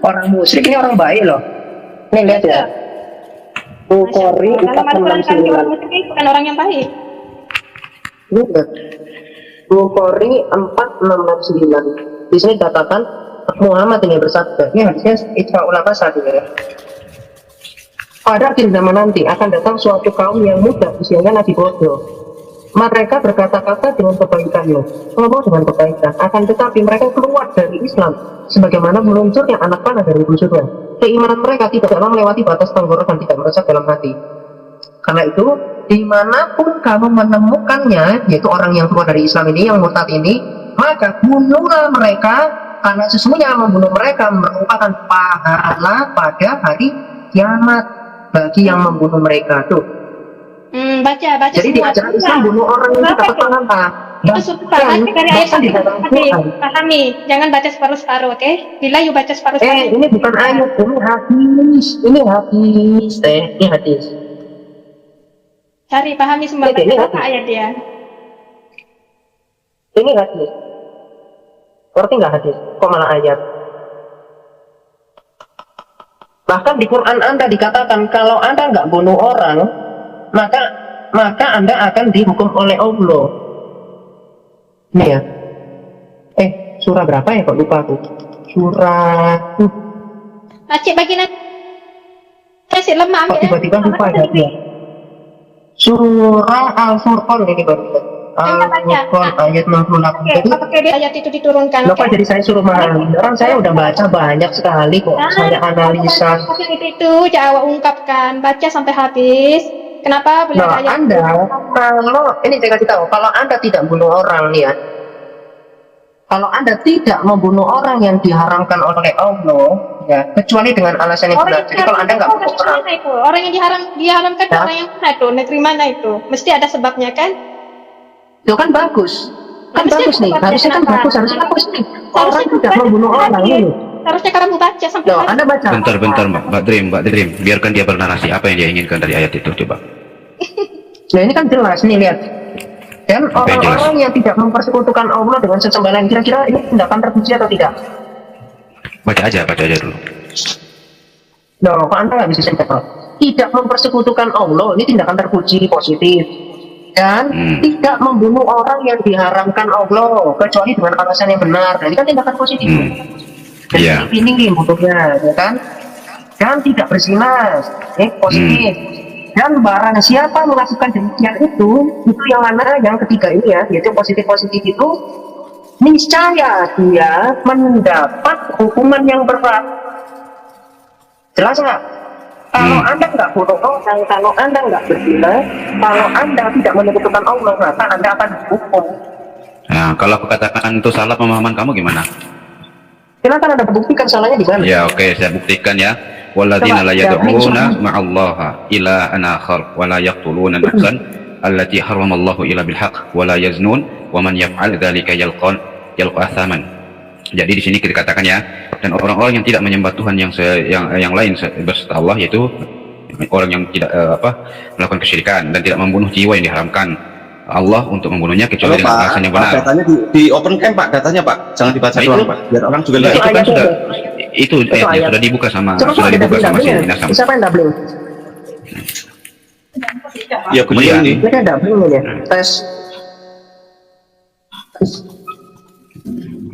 Orang musyrik ini orang baik loh. Nih lihat ya. Bukhari Dalam aturan kami orang 469. musyrik bukan orang yang baik. Lihat. Bukhari 469. Di sini dikatakan Muhammad ini bersabda. Ini hadisnya Ijma ulama saat ini ya. Pada akhir zaman nanti akan datang suatu kaum yang muda usianya lagi bodoh. Mereka berkata-kata dengan kebaikannya, ngomong dengan kebaikan, akan tetapi mereka keluar dari Islam sebagaimana meluncurnya anak panah dari busuknya. Keimanan mereka tidaklah melewati batas tenggorokan, tidak meresap dalam hati. Karena itu, dimanapun kamu menemukannya, yaitu orang yang keluar dari Islam ini, yang murtad ini, maka bunuhlah mereka, karena sesungguhnya membunuh mereka merupakan pahala pada hari kiamat bagi yang membunuh mereka. Tuh. Baca Jadi di semua. ajaran Islam bunuh orang itu dapat pahala. Itu sudah dari ayat pahami, jangan baca separuh-separuh, oke? Bila you baca separuh-separuh. Ini bukan ayat, ini hadis. Ini hadis. Cari pahami semua baca ayat dia. Ini hadis. Ngerti nggak hadis? Kok malah ayat? Bahkan di Quran Anda dikatakan kalau Anda nggak bunuh orang, maka Anda akan dihukum oleh Allah. Ini ya. Surah berapa ya, kok lupa aku. Surah Acik bagi nanti. Kasih lemah kok tiba-tiba lupa ya dia. Surah Al-Furqan ini baru. Coba baca. Al-Furqan ayat 68. Oke, Jadi, oke, ayat itu diturunkan. loh, kok jadi saya suruh memahami? Orang saya udah baca banyak sekali kok. Saya analisa. Tapi itu Jawa ungkapkan, baca sampai habis. Kenapa boleh Nah, ada ayat Anda, kalau ini saya kasih tahu, kalau Anda tidak bunuh orang nih ya, kalau Anda tidak membunuh orang yang diharamkan oleh Allah, ya, kecuali dengan alasan yang benar. Jadi kalau Anda nggak bunuh orang, itu orang yang diharamkan Ya. orang yang mana itu, negeri mana itu, mesti ada sebabnya kan? itu kan bagus. Kan Harusnya bagus nih, sebabnya harusnya kan kenapa? bagus, harusnya bagus nih. Orang Harusnya tidak baca membunuh sampai orang habis. ini. Harusnya kamu baca sampai Loh, habis. Anda baca. Bentar, Mbak Dream. Biarkan dia bernarasi apa yang dia inginkan dari ayat itu, coba. Nah ini kan jelas nih, lihat. Dan Apa yang jelas? orang-orang yang tidak mempersekutukan Allah dengan sesembahan, kira-kira ini tindakan terpuji atau tidak? Baca aja dulu. Loh, kok Anda nggak bisa jawab? Tidak mempersekutukan Allah, ini tindakan terpuji, positif. Dan tidak membunuh orang yang diharamkan Allah, kecuali dengan alasan yang benar. Nah, ini kan tindakan positif. Dan Iya. ini nih bentuknya, ya kan? Dan tidak berzina, ini positif. Dan barang siapa melakukan demikian itu yang mana yang ketiga ini ya, yaitu positif-positif itu, niscaya dia mendapat hukuman yang berat. Jelas nggak? Kalau Anda nggak bunuh orang, kalau Anda nggak berzina, kalau Anda tidak menyekutukan Allah, maka Anda akan dihukum. Nah, kalau aku katakan itu salah pemahaman kamu gimana? Silakan Anda buktikan salahnya di mana. Ya, oke, saya buktikan ya. Walladzina la yad'una ma'allaha ilahan akhar wa la yaqtuluna an-nafsan allati haramallahu illa bil haqq wa la yaznun wa man yaf'al dzalika yalqa athaman. Jadi di sini kita katakan ya, dan orang-orang yang tidak menyembah Tuhan yang lain beserta Allah, yaitu orang yang tidak melakukan kesyirikan dan tidak membunuh jiwa yang diharamkan Allah untuk membunuhnya kecuali dengan alasan yang benar. Datanya di open camp Pak, datanya Pak, jangan dibaca Nah, doang Pak, biar orang juga Nah, lihat. itu kan ayat sudah itu. itu ayatnya ayat. sudah dibuka sama Coba sudah ada dibuka sama si doubling-nya. Nasam. Siapa yang doubling? Ya beliau ini. Ini ada doubling ya. Tes.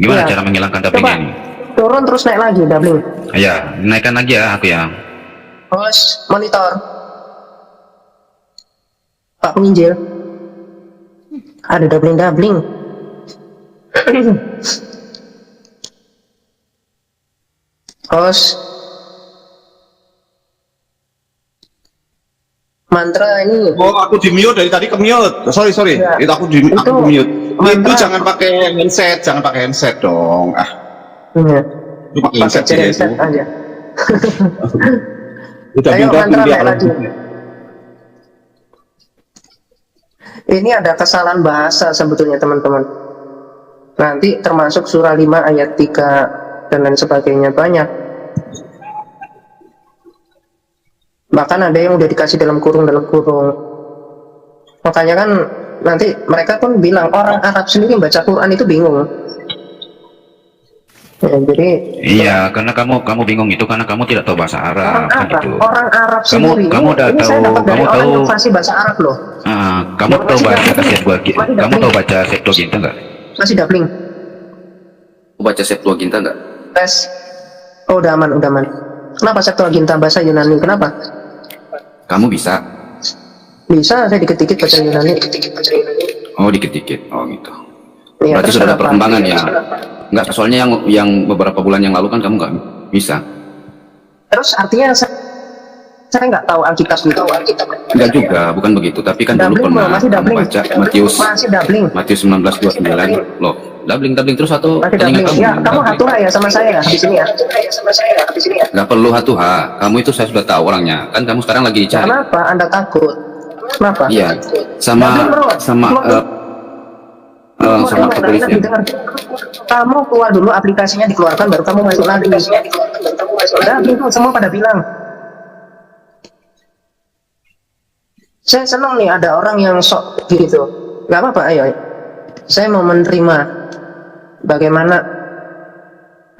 Gimana Iya. cara menghilangkan Coba doublingnya ini? turun terus naik lagi doubling. Ya, naikkan lagi ya aku ya. Terus monitor. Pak penginjil. Ada doubling. Terus mantra ini. Oh, aku di mute dari tadi ke mute. Sorry. Ya. Itu aku di Itu mute. Itu mantra. jangan pakai handset dong. Ah, Iya. itu pakai handset Pakai dia itu. headset aja. Udah Ayo, pindah mantra dia naik kalau lagi. Ini ada kesalahan bahasa sebetulnya teman-teman. Nanti termasuk surah 5 ayat 3 dan lain sebagainya banyak. Bahkan ada yang udah dikasih dalam kurung. Makanya kan nanti mereka pun bilang orang Arab sendiri baca Quran itu bingung. Ya, jadi Iya, karena kamu bingung itu karena kamu tidak tahu bahasa Arab kan itu. orang Arab sendiri. Kamu udah ini saya tahu, dapat dari kamu orang tahu. yang fasih bahasa Arab loh. Kamu tahu baca kamu tahu baca Septuaginta enggak? Masih doubling. Baca Septuaginta enggak? Tes. Oh, udah aman. Kenapa Septuaginta bahasa Yunani? Kenapa? Kamu bisa? Bisa, saya dikit-dikit baca Yunani. Oh, dikit-dikit. Oh, gitu. Iya, Berarti terus sudah ada kenapa? perkembangan ya? Enggak, soalnya yang beberapa bulan yang lalu kan kamu nggak bisa. Terus artinya saya nggak tahu Alkitab gitu. Enggak juga, bukan begitu. Tapi kan dulu Doubling pernah masih kamu doubling. baca Masih doubling. Matius 19:29. Loh, doubling terus atau Masih telinga doubling. kamu? Ya, kamu hatuha ya sama saya ya habis ini ya. Nggak perlu hatuha. Kamu itu saya sudah tahu orangnya. Kan kamu sekarang lagi dicari. Kenapa Anda takut? Kenapa? Iya. Sama kepolisian. Kamu keluar dulu aplikasinya dikeluarkan baru kamu masuk lagi. Udah, itu semua pada bilang. Saya senang nih ada orang yang sok gitu. Gak apa-apa, ayo. Saya mau menerima bagaimana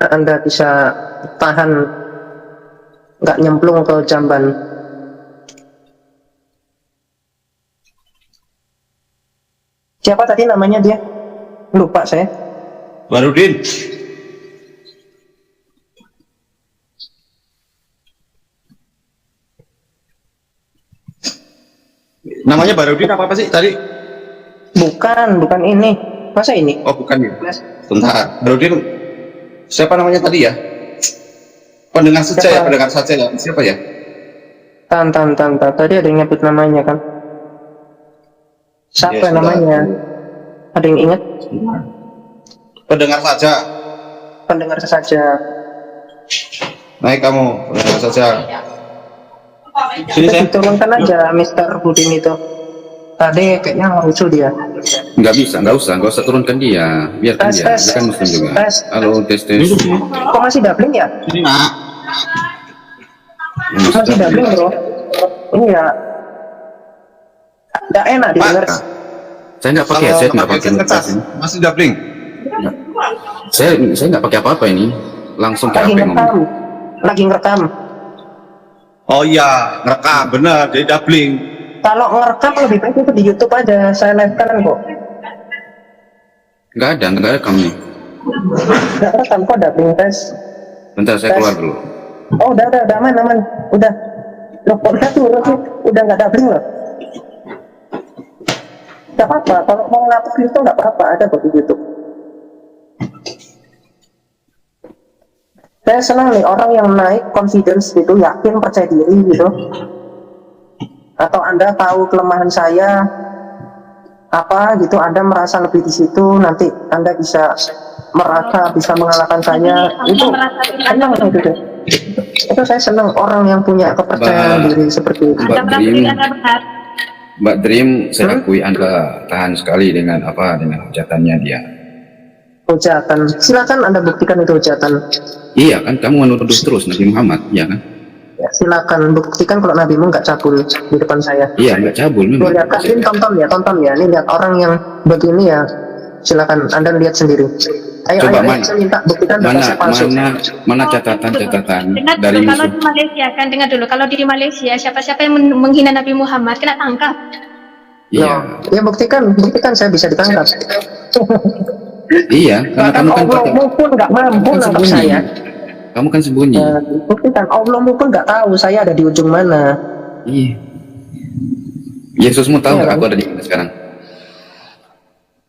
Anda bisa tahan nggak nyemplung ke jamban. Siapa tadi namanya dia? Lupa saya. Barudin. Namanya Barudin apa sih tadi? Bukan ini. Masa ini? Oh, bukan ya. Mas, Bentar. Brodin, siapa namanya tadi ya? Pendengar saja ya, Siapa? pendengar saja ya. Siapa ya? Tan. Tadi ada yang nyebut namanya kan? Siapa Ya, sudah. namanya? Ada yang ingat? Pendengar saja. Pendengar saja. Naik kamu, pendengar saja. Sini Bisa saya. diturunkan aja Mr. Budin itu. Tadi kayaknya lucu dia. Nggak usah turunkan dia, biarkan Tes, dia. tes. Dia kan muslim juga. Tes. Halo, tes. Kok masih doubling ya? Sini nak. Masih doubling bro. Iya. Nggak enak didengar. Saya nggak pakai headset, nggak pakai kertas. ini. Masih doubling. Saya nggak pakai apa-apa ini, langsung ke Lagi HP ngerekam. ngomong. Lagi ngerekam. Oh iya, ngerekam benar, jadi doubling. Kalau ngerekam lebih baik itu di YouTube aja. Saya live kan kok. Nggak ada kami. Nggak rekam kok doubling tes. Bentar, saya keluar dulu. Oh udah aman. Udah. Loh kok udah turun sih? Udah nggak doubling loh. Nggak apa-apa. Kalau mau ngapus itu nggak apa-apa. Ada kok di YouTube. Saya senang nih orang yang naik confidence gitu, yakin, percaya diri gitu. Atau Anda tahu kelemahan saya apa gitu, Anda merasa lebih di situ, nanti Anda bisa merasa bisa mengalahkan saya. Itu senang itu deh. Itu saya senang orang yang punya kepercayaan diri seperti itu. Mbak Dream, saya akui Anda tahan sekali dengan hujatannya dia. Hujatan. Silakan Anda buktikan itu hujatan. Iya kan, kamu menuduh terus Nabi Muhammad, ya kan? Ya, silakan buktikan kalau nabimu nggak cabul di depan saya. Iya, nggak cabul memang. Lihat, ini tonton ya. Ini lihat orang yang begini ya. Silakan Anda lihat sendiri. Ayo, Coba saya minta buktikan data saya palsu. mana catatan Dengar dari dulu, kalau musuh. di Malaysia kan, dengar dulu, kalau di Malaysia siapa-siapa yang menghina Nabi Muhammad kena tangkap. Iya, Ya buktikan saya bisa ditangkap. iya, karena Bahkan kamu kan pakai. Allahmu pun nggak mampu nangkap saya. Kamu kan sembunyi. Buktikan Allahmu pun nggak tahu saya ada di ujung mana. Iya. Yesusmu tahu Iya, nggak kan? aku ada di mana sekarang?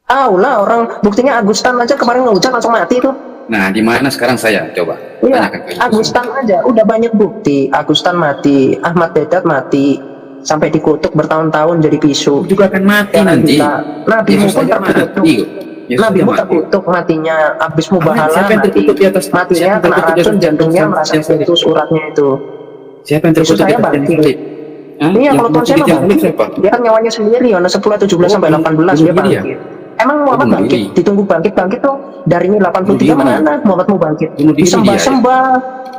Tahu lah orang, buktinya Agustan aja kemarin ngehujan langsung mati tuh. Nah, di mana sekarang saya? Coba. Iya, Tanyakan ke Yesus. Agustan aja udah banyak bukti. Agustan mati, Ahmad Dedat mati, sampai dikutuk bertahun-tahun jadi bisu. Juga akan mati Jangan nanti. kita. Nabimu Yesus pun aja terkutuk. mati kok. Yesus Nabimu aja mati. terkutuk matinya, habis mubahala Siapa yang mati. terkutuk di atas? Matinya Siapa yang kena terkutuk di racun, atas? jantungnya Siapa- merasa siapa- putus uratnya itu. Siapa yang Yesus terkutuk di saya atas bangkit. salib? Hah? Iya, Yang kalau Tuhan saya terkutuk di mah salib siapa? bangkit. Dia kan nyawanya sendiri, Yohanes 10, 17 sampai 18 dia bunuh diri ya? bangkit. Emang Muhammad bunuh bangkit, diri. ditunggu bangkit tuh dari ini 83 Bunuh diri. mana Muhammad mau bangkit? Bunuh diri Disembah-sembah,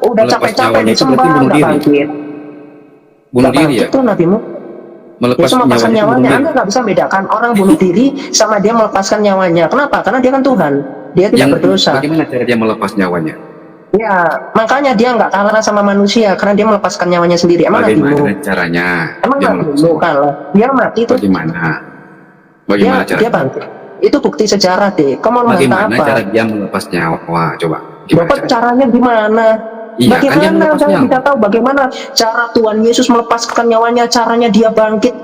udah Melepas capek-capek nyawanya itu disembah, berarti bunuh nggak diri. bangkit. Bunuh Nggak diri ya? bangkit tuh nabimu. Melepas Yesus melepaskan nyawanya itu nyawanya. bunuh Anda diri. nggak bisa bedakan orang bunuh diri sama dia melepaskan nyawanya. Kenapa? Karena dia kan Tuhan. Dia tidak berdosa. Bagaimana cara dia melepas nyawanya? Ya, makanya dia nggak kalah sama manusia karena dia melepaskan nyawanya sendiri. Emang Bagaimana nabimu? caranya? Emang dia nabimu kalah? Dia mati tuh. Bagaimana? Dia, Bagaimana dia cara? bangkit. Itu bukti sejarah deh. Kamu mau Bagaimana apa? cara dia melepas nyawa? Coba. Gimana Bapak cara? caranya gimana? Iya, kan dia Bagaimana melepas saya nyawa. tidak tahu bagaimana cara Tuhan Yesus melepaskan nyawanya, caranya dia bangkit.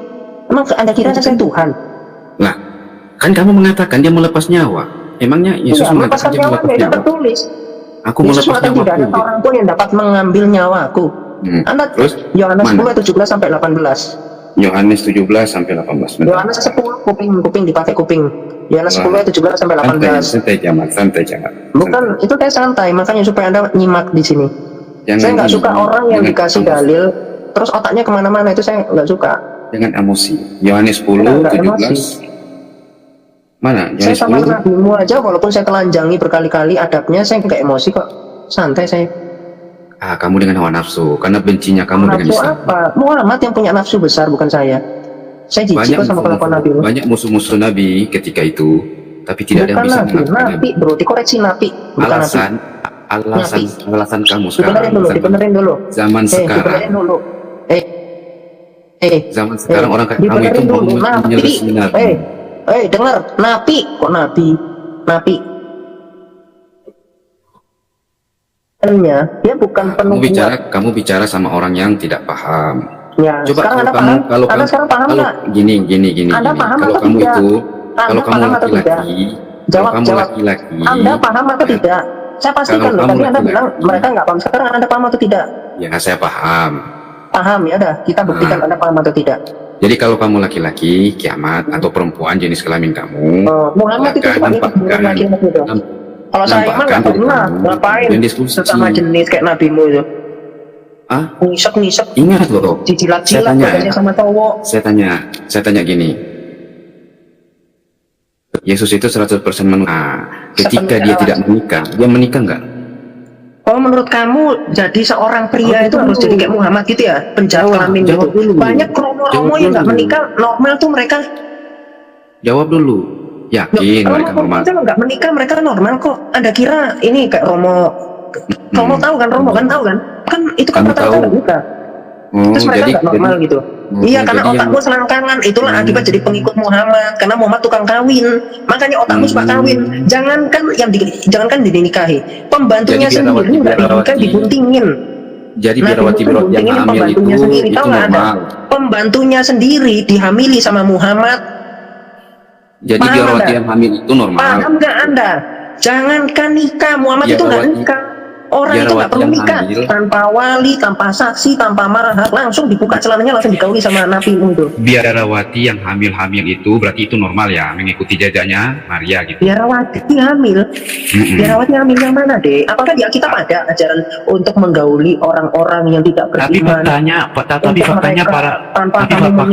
Emang Anda kira saya Tuhan? Nah, kan kamu mengatakan dia melepas nyawa. Emangnya Yesus Iya, mengatakan melepaskan dia melepas nyawanya itu nyawa? tertulis. Aku Yesus melepas mengatakan tidak ada nyawaku. seorang pun yang dapat mengambil nyawaku. Anda Terus Yohanes mana? 10 17 sampai 18. Yohanes 17 sampai 18. Bentar. Yohanes 10 kuping dipakai kuping. Yohanes 10 17 sampai 18. Santai jamat, santai jamat. Bukan, itu kayak santai, makanya supaya Anda nyimak di sini. Saya nggak suka orang yang dikasih dalil terus otaknya kemana-mana, itu saya nggak suka. Jangan emosi. Yohanes 10 Enggak, 17. Mana? Saya Yohanes sama 10. nabimu aja, walaupun saya telanjangi berkali-kali adabnya, saya nggak emosi kok, santai saya. Ah, kamu dengan hawa nafsu karena bencinya kamu dengan Nafsu Islam. apa? Muhammad yang punya nafsu besar, bukan saya. Saya jijik kok sama kelakuan nabimu. banyak musuh-musuh Nabi ketika itu, tapi tidak ada yang Bukan bisa nabi, mengalahkan nabi bro, dikoreksi nabi, bukan alasan Nabi. alasan kamu nabi. sekarang Dibenerin dulu. zaman sekarang Dibenerin dulu. zaman sekarang orang kayak kamu itu Dibenerin mau dulu, nabi. menyelesaikan Nabi. Dengar, nabi, kok nabi? Nabi. Dia bukan penubuat. kamu bicara sama orang yang tidak paham. Ya, Coba sekarang Anda kalau paham? kamu, kalau Anda kamu, sekarang paham kalau nggak? gini. Anda paham Kalau atau kamu tidak? itu kalau kamu paham atau tidak? laki-laki, Jawab, kalau kamu jawab. laki-laki, Anda paham atau ya, tidak? Saya pastikan kalau loh, kamu tadi Anda laki-laki. bilang mereka nggak paham. Sekarang Anda paham atau tidak? ya saya paham. Paham, ya udah, kita buktikan Anda paham atau tidak. Jadi kalau kamu laki-laki, kiamat atau perempuan jenis kelamin kamu, Muhammad itu silakan sebagai bukan laki-laki itu. Kalau saya mah nampakkan nggak diri pernah kamu ngapain dan diskusi. sesama jenis kayak nabimu itu. Ah, Ngisek-ngisek, ingat loh. dijilat-jilat Saya tanya badannya ya. sama cowok. Saya tanya gini. Yesus itu 100% manusia. Ketika Sepenuhnya dia Allah. tidak menikah, dia menikah nggak? Kalau menurut kamu jadi seorang pria itu harus jadi kayak Muhammad gitu ya, penjahat kelamin gitu. jawab dulu. Banyak romo-romo Jawab yang nggak dulu. menikah normal tuh mereka. Jawab dulu. Yakin mereka Romo normal? aja nggak menikah mereka normal kok. Anda kira ini kayak Romo tahu kan, Romo kan tahu kan? Kan itu kan Kamu rata-rata tahu. nggak nikah. Oh, Terus mereka nggak normal gitu. Iya, karena jadi otakmu selangkangan. Itulah akibat jadi pengikut Muhammad. Karena Muhammad tukang kawin. Makanya otakmu suka kawin. Jangankan dinikahi. Pembantunya Jadi sendiri nggak biarawati. dinikahi, diguntingin. Jadi Nabi biarawati itu yang guntingin hamil pembantunya sendiri. itu Tahu nggak Anda? normal. Pembantunya sendiri dihamili sama Muhammad. Jadi Paham biarawati Anda? yang hamil itu normal. Paham nggak Anda? Jangankan nikah, Muhammad itu nggak Biarawati- nikah. Orang itu nggak biarawati perlu yang nikah, hamil. tanpa wali, tanpa saksi, tanpa mahar, langsung dibuka celananya, langsung digauli sama Nabi itu. Biarawati yang hamil-hamil itu berarti itu normal ya, mengikuti jejaknya Maria gitu. Biarawati hamil, biarawati hamil yang mana deh? Apakah di Alkitab ada ajaran untuk menggauli orang-orang yang tidak Tapi beriman? tapi faktanya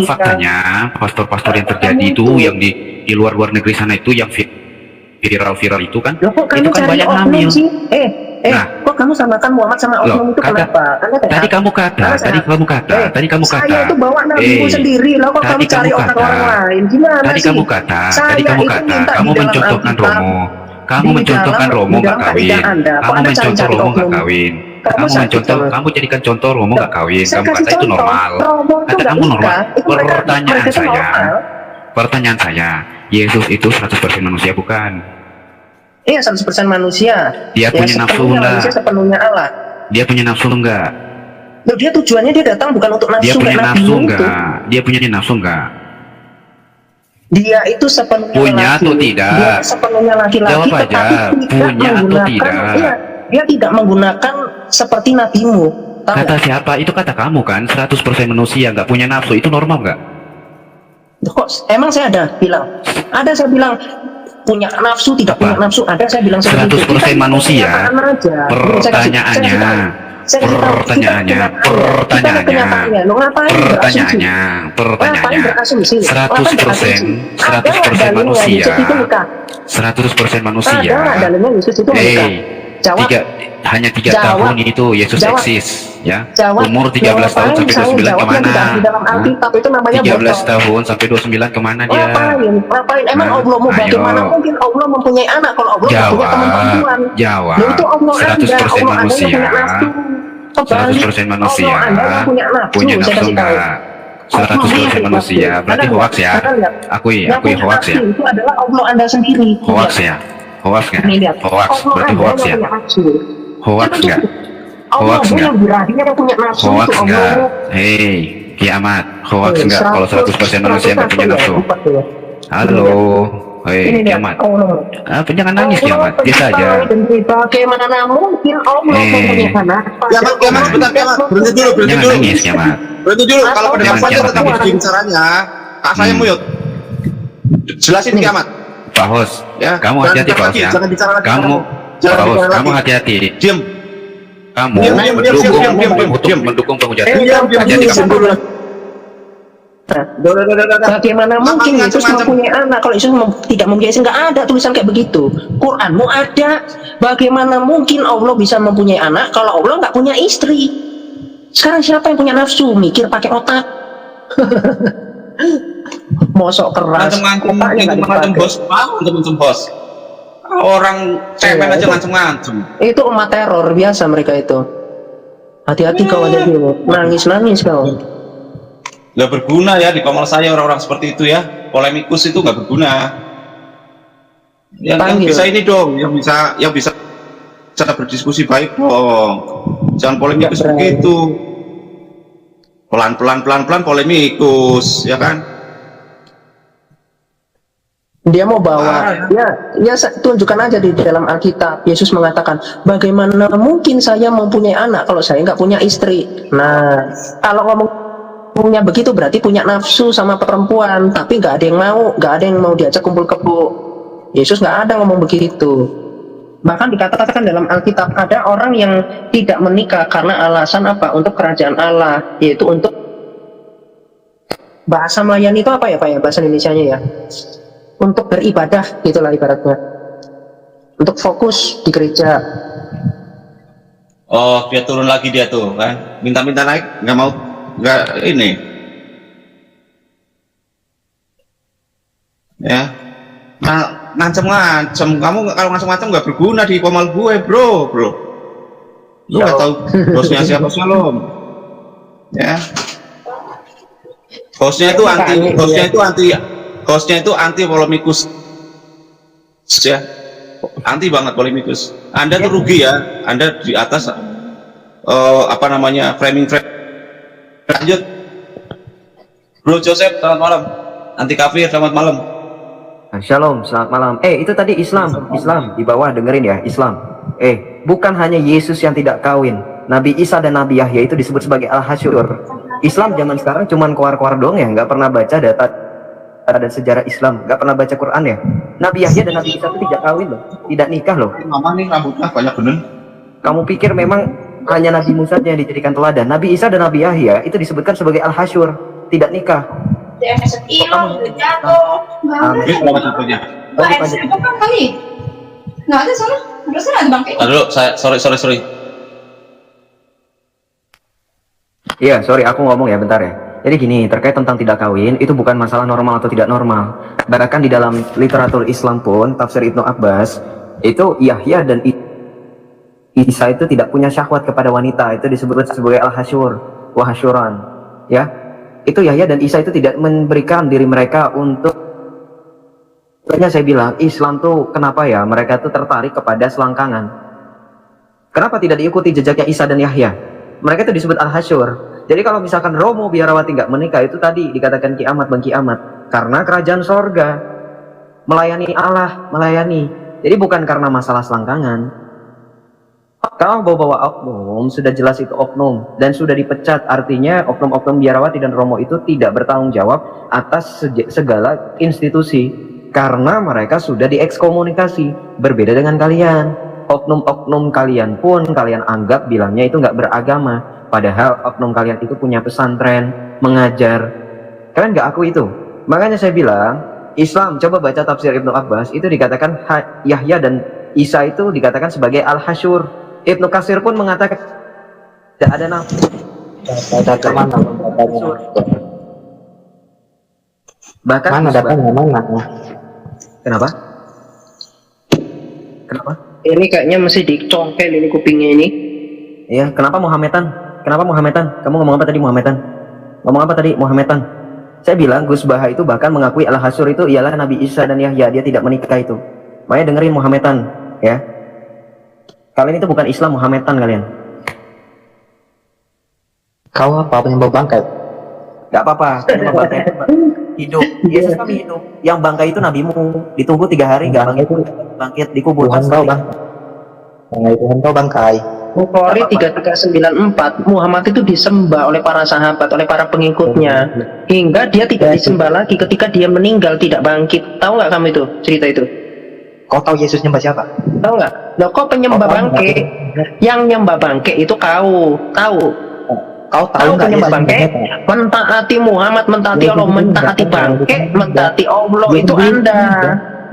faktanya pastor-pastor yang terjadi itu yang di luar negeri sana itu yang viral itu kan, Loh, kok kamu itu kan cari banyak oknum hamil. sih? Nah. Kok kamu samakan Muhammad sama oknum itu kenapa? Anda kayak Tadi kamu kata, tadi kamu kata. Saya itu bawa nabimu sendiri, loh kok kamu Tadi cari kamu orang-orang kata. lain? Gimana Tadi sih? kamu kata, Saya itu minta kamu di dalam mencontohkan Alkitab, Romo. Kamu di mencontohkan dalam- Romo di nggak dalam kawin. kaidah Anda. Kok Kamu Anda mencontoh cari-cari Romo nggak oknum? kawin. Kamu sakit sama- Kamu jadikan contoh Romo nggak kawin. Saya Kamu kasih kata itu contoh, normal. Romo itu Kata nggak kamu normal. nikah. Itu mereka itu normal. Pertanyaan saya, Yesus itu 100% manusia bukan? Iya, 100% manusia. Dia punya nafsu sepenuhnya enggak? manusia, sepenuhnya Allah. Dia punya nafsu enggak? Loh, dia tujuannya dia datang bukan untuk nafsu Dia punya kayak nafsu nabimu itu. enggak? Dia punya nafsu enggak? Dia itu sepenuhnya Punya laki. atau tidak? Dia sepenuhnya laki-laki, Jawab aja, tetapi tidak punya atau menggunakan. tidak? Iya, dia tidak menggunakan seperti nabimu. Tahu Kata nggak? siapa? Itu kata kamu kan, 100% manusia nggak punya nafsu, itu normal nggak? Kok emang saya ada bilang? Ada saya bilang punya nafsu, tidak punya nafsu. Ada saya bilang seperti itu. 100% manusia. Pertanyaannya, berasumsi. 100% manusia. 100% manusia. Ada nggak dalilnya Yesus itu menikah? Jawab. Hanya 3 Jawab. tahun itu Yesus Jawab. eksis, ya. Jawab. Umur 13 tahun Ngapain sampai saya 29 jawab yang kemana? tidak di dalam Alkitab itu namanya 13 bohong. tahun sampai 29 kemana dia? Ngapain? Emang Nah, Allah mau ayo. bagaimana mungkin Allah mempunyai anak kalau Allah nggak punya teman perempuan? Jawab. Loh, itu Allah Anda, 100% Allah Anda manusia. yang punya nafsu. Kebalik, 100% manusia. Allah Anda yang punya nafsu, Punya saya nafsu kasih tahu. enggak? 100% manusia. Berarti hoax ya? Akui Yang punya hoax ya? nafsu itu adalah Allah Anda sendiri. Hoax ya? Hoax nggak? Ini lihat. Hoax, Allah berarti Anda hoax yang ya? punya nafsu. Hoax Itu nggak? Allah Hoax yang nggak? birahinya yang punya nafsu Hoax itu enggak? Allah. Hei, kiamat. Hoax enggak kalau 100% manusia nggak punya nafsu? Halo. Hei, kiamat. Jangan nangis kiamat. Biasa aja. Bagaimana mungkin Allah mempunyai anak? Kiamat, sebentar, kiamat. Berhenti dulu. Jangan nangis kiamat. Berhenti dulu. Kalau pada Jangan masanya kiamat tetap nangis. begini caranya. Kak saya muyut. Jelasin kiamat. Pak Hos, Ya, kamu jangan hati-hati bicara Pak Hos lagi, ya. jangan bicara lagi. Kamu, Jangan Pak Hos, bicara kamu lagi. hati-hati. Diam. Kamu Diam, diam, diam, diam. mendukung penghujatan. Diam dulu. Bagaimana mungkin Ngancam, Yesus ngancam. mempunyai anak kalau Yesus tidak mempunyai istri? Nggak ada tulisan kayak begitu. Quranmu ada. Bagaimana mungkin Allah bisa mempunyai anak kalau Allah nggak punya istri? Sekarang siapa yang punya nafsu? Mikir pakai otak. Mosok keras. Otaknya nggak Ngancem dipakai. bos. Mau ngancem bos. Orang cemen aja ngancem. Itu umat teror biasa mereka itu. Hati-hati kau ada dulu. Nangis-nangis kau. Nggak berguna ya di kamar saya orang-orang seperti itu ya. Polemikus itu nggak berguna. Yang Panggil. bisa ini dong, yang bisa cara berdiskusi baik dong. Jangan polemikus Nggak berani. begitu. Pelan-pelan polemikus, ya kan? Dia mau bawa, tunjukkan aja di dalam Alkitab. Yesus mengatakan, bagaimana mungkin saya mempunyai anak kalau saya nggak punya istri. Nah, kalau ngomong punya begitu berarti punya nafsu sama perempuan, tapi nggak ada yang mau diajak kumpul kebo. Yesus nggak ada ngomong begitu. Bahkan dikatakan dalam Alkitab ada orang yang tidak menikah karena alasan apa? Untuk kerajaan Allah, yaitu untuk bahasa melayani itu apa ya Pak ya, bahasa Indonesianya ya? Untuk beribadah gitulah ibaratnya, untuk fokus di gereja. Oh, dia turun lagi dia tuh kan, minta-minta naik, nggak ini ya, ngancem kamu. Kalau ngancem nggak berguna di komal gue, bro. Lu nggak tahu bosnya siapa Shalom ya. Hostnya itu anti polemikus ya, anti banget polemikus. Anda tuh rugi ya, Anda di atas framing. Lanjut Bro Joseph, selamat malam. Anti kafir, selamat malam. Shalom, selamat malam. Itu tadi Islam di bawah, dengerin ya, Islam. Bukan hanya Yesus yang tidak kawin, Nabi Isa dan Nabi Yahya itu disebut sebagai Al-Hasyur. Islam zaman sekarang cuman keluar doang ya, nggak pernah baca data dan sejarah Islam, nggak pernah baca Quran ya. Nabi Yahya dan Nabi Isa itu tidak kawin loh, tidak nikah loh. Mama nih rambutnya banyak bener. Kamu pikir memang hanya Nabi Musa yang dijadikan teladan? Nabi Isa dan Nabi Yahya itu disebutkan sebagai Al-Hasyur, tidak nikah. Hilang, jatuh. Ini berapa contohnya? Nggak ada sana. Harusnya ada bangkai. Dulu, sorry. Iya, sorry, aku ngomong ya, bentar ya. Jadi gini, terkait tentang tidak kawin, itu bukan masalah normal atau tidak normal. Bahkan di dalam literatur Islam pun, tafsir Ibnu Abbas, itu Yahya dan Isa itu tidak punya syahwat kepada wanita. Itu disebut sebagai al-hasyur, wahasyuran. Ya, itu Yahya dan Isa itu tidak memberikan diri mereka untuk. Makanya saya bilang, Islam tuh kenapa ya, mereka tuh tertarik kepada selangkangan. Kenapa tidak diikuti jejaknya Isa dan Yahya? Mereka itu disebut al-hasyur. Jadi kalau misalkan Romo Biarawati nggak menikah, itu tadi dikatakan kiamat bang kiamat, karena kerajaan sorga, melayani Allah, melayani. Jadi bukan karena masalah selangkangan. Kalau bawa oknum, sudah jelas itu oknum dan sudah dipecat, artinya oknum-oknum Biarawati dan Romo itu tidak bertanggung jawab atas segala institusi, karena mereka sudah diekskomunikasi. Berbeda dengan kalian, oknum-oknum kalian pun kalian anggap bilangnya itu nggak beragama. Padahal oknum kalian itu punya pesantren, mengajar. Kalian nggak akui itu. Makanya saya bilang, Islam, coba baca tafsir Ibnu Abbas, itu dikatakan Yahya dan Isa itu dikatakan sebagai al-hasyur. Ibnu Katsir pun mengatakan tidak ada nama. Bahkan mana datanya mana? Kenapa? Ini kayaknya mesti dicongkel ini kupingnya ini. Iya, kenapa Muhammadan? Kenapa Muhammadan? Kamu ngomong apa tadi Muhammadan? Ngomong apa tadi Muhammadan? Saya bilang Gus Baha itu bahkan mengakui Al-Hasyur itu ialah Nabi Isa dan Yahya, dia tidak menikah itu. Makanya dengerin Muhammadan, ya. Kalian itu bukan Islam, Muhammadan kalian. Kau apa penyembah bangkai? Gak apa-apa, penyembah bangkai itu hidup. Yesus kami hidup. Yang bangkai itu nabimu, ditunggu 3 hari gak bangkit, dikubur. Tuhan kau bang. Tuhan kau bangkai. Bukhari 3394, Muhammad itu disembah oleh para sahabat, oleh para pengikutnya, hingga dia tidak disembah lagi ketika dia meninggal, tidak bangkit. Tahu nggak kamu itu cerita itu? Kau tahu Yesus nyembah siapa? Tahu nggak? Loh, kok penyembah bangke? Yang nyembah bangke itu kau tahu? Kau tahu nggak penyembah bangke? Mentaati Muhammad, mentaati Allah, mentaati bangke, mentaati Allah, itu Anda.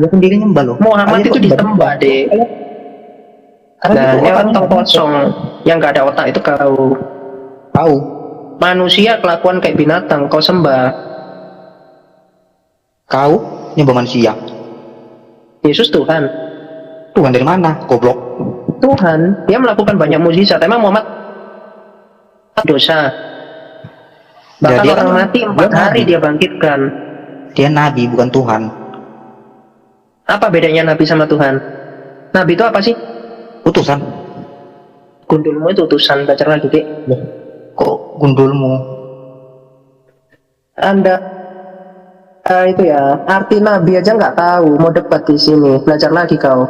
Dia sendiri nyembah loh. Muhammad itu disembah deh. Dan yang otak kosong, yang nggak ada otak itu kau. Tahu. Manusia kelakuan kayak binatang, kau sembah. Kau nyembah manusia. Yesus Tuhan. Tuhan dari mana? Goblok. Tuhan, dia melakukan banyak mukjizat. Emang Muhammad dosa. Bahkan Jadi, orang mati 4 hari dia bangkitkan. Dia nabi bukan Tuhan. Apa bedanya nabi sama Tuhan? Nabi itu apa sih? Utusan. Gundulmu itu utusan, baca lagi Dek. Kok gundulmu? Anda itu ya, arti nabi aja nggak tahu, mau debat di sini, belajar lagi kau.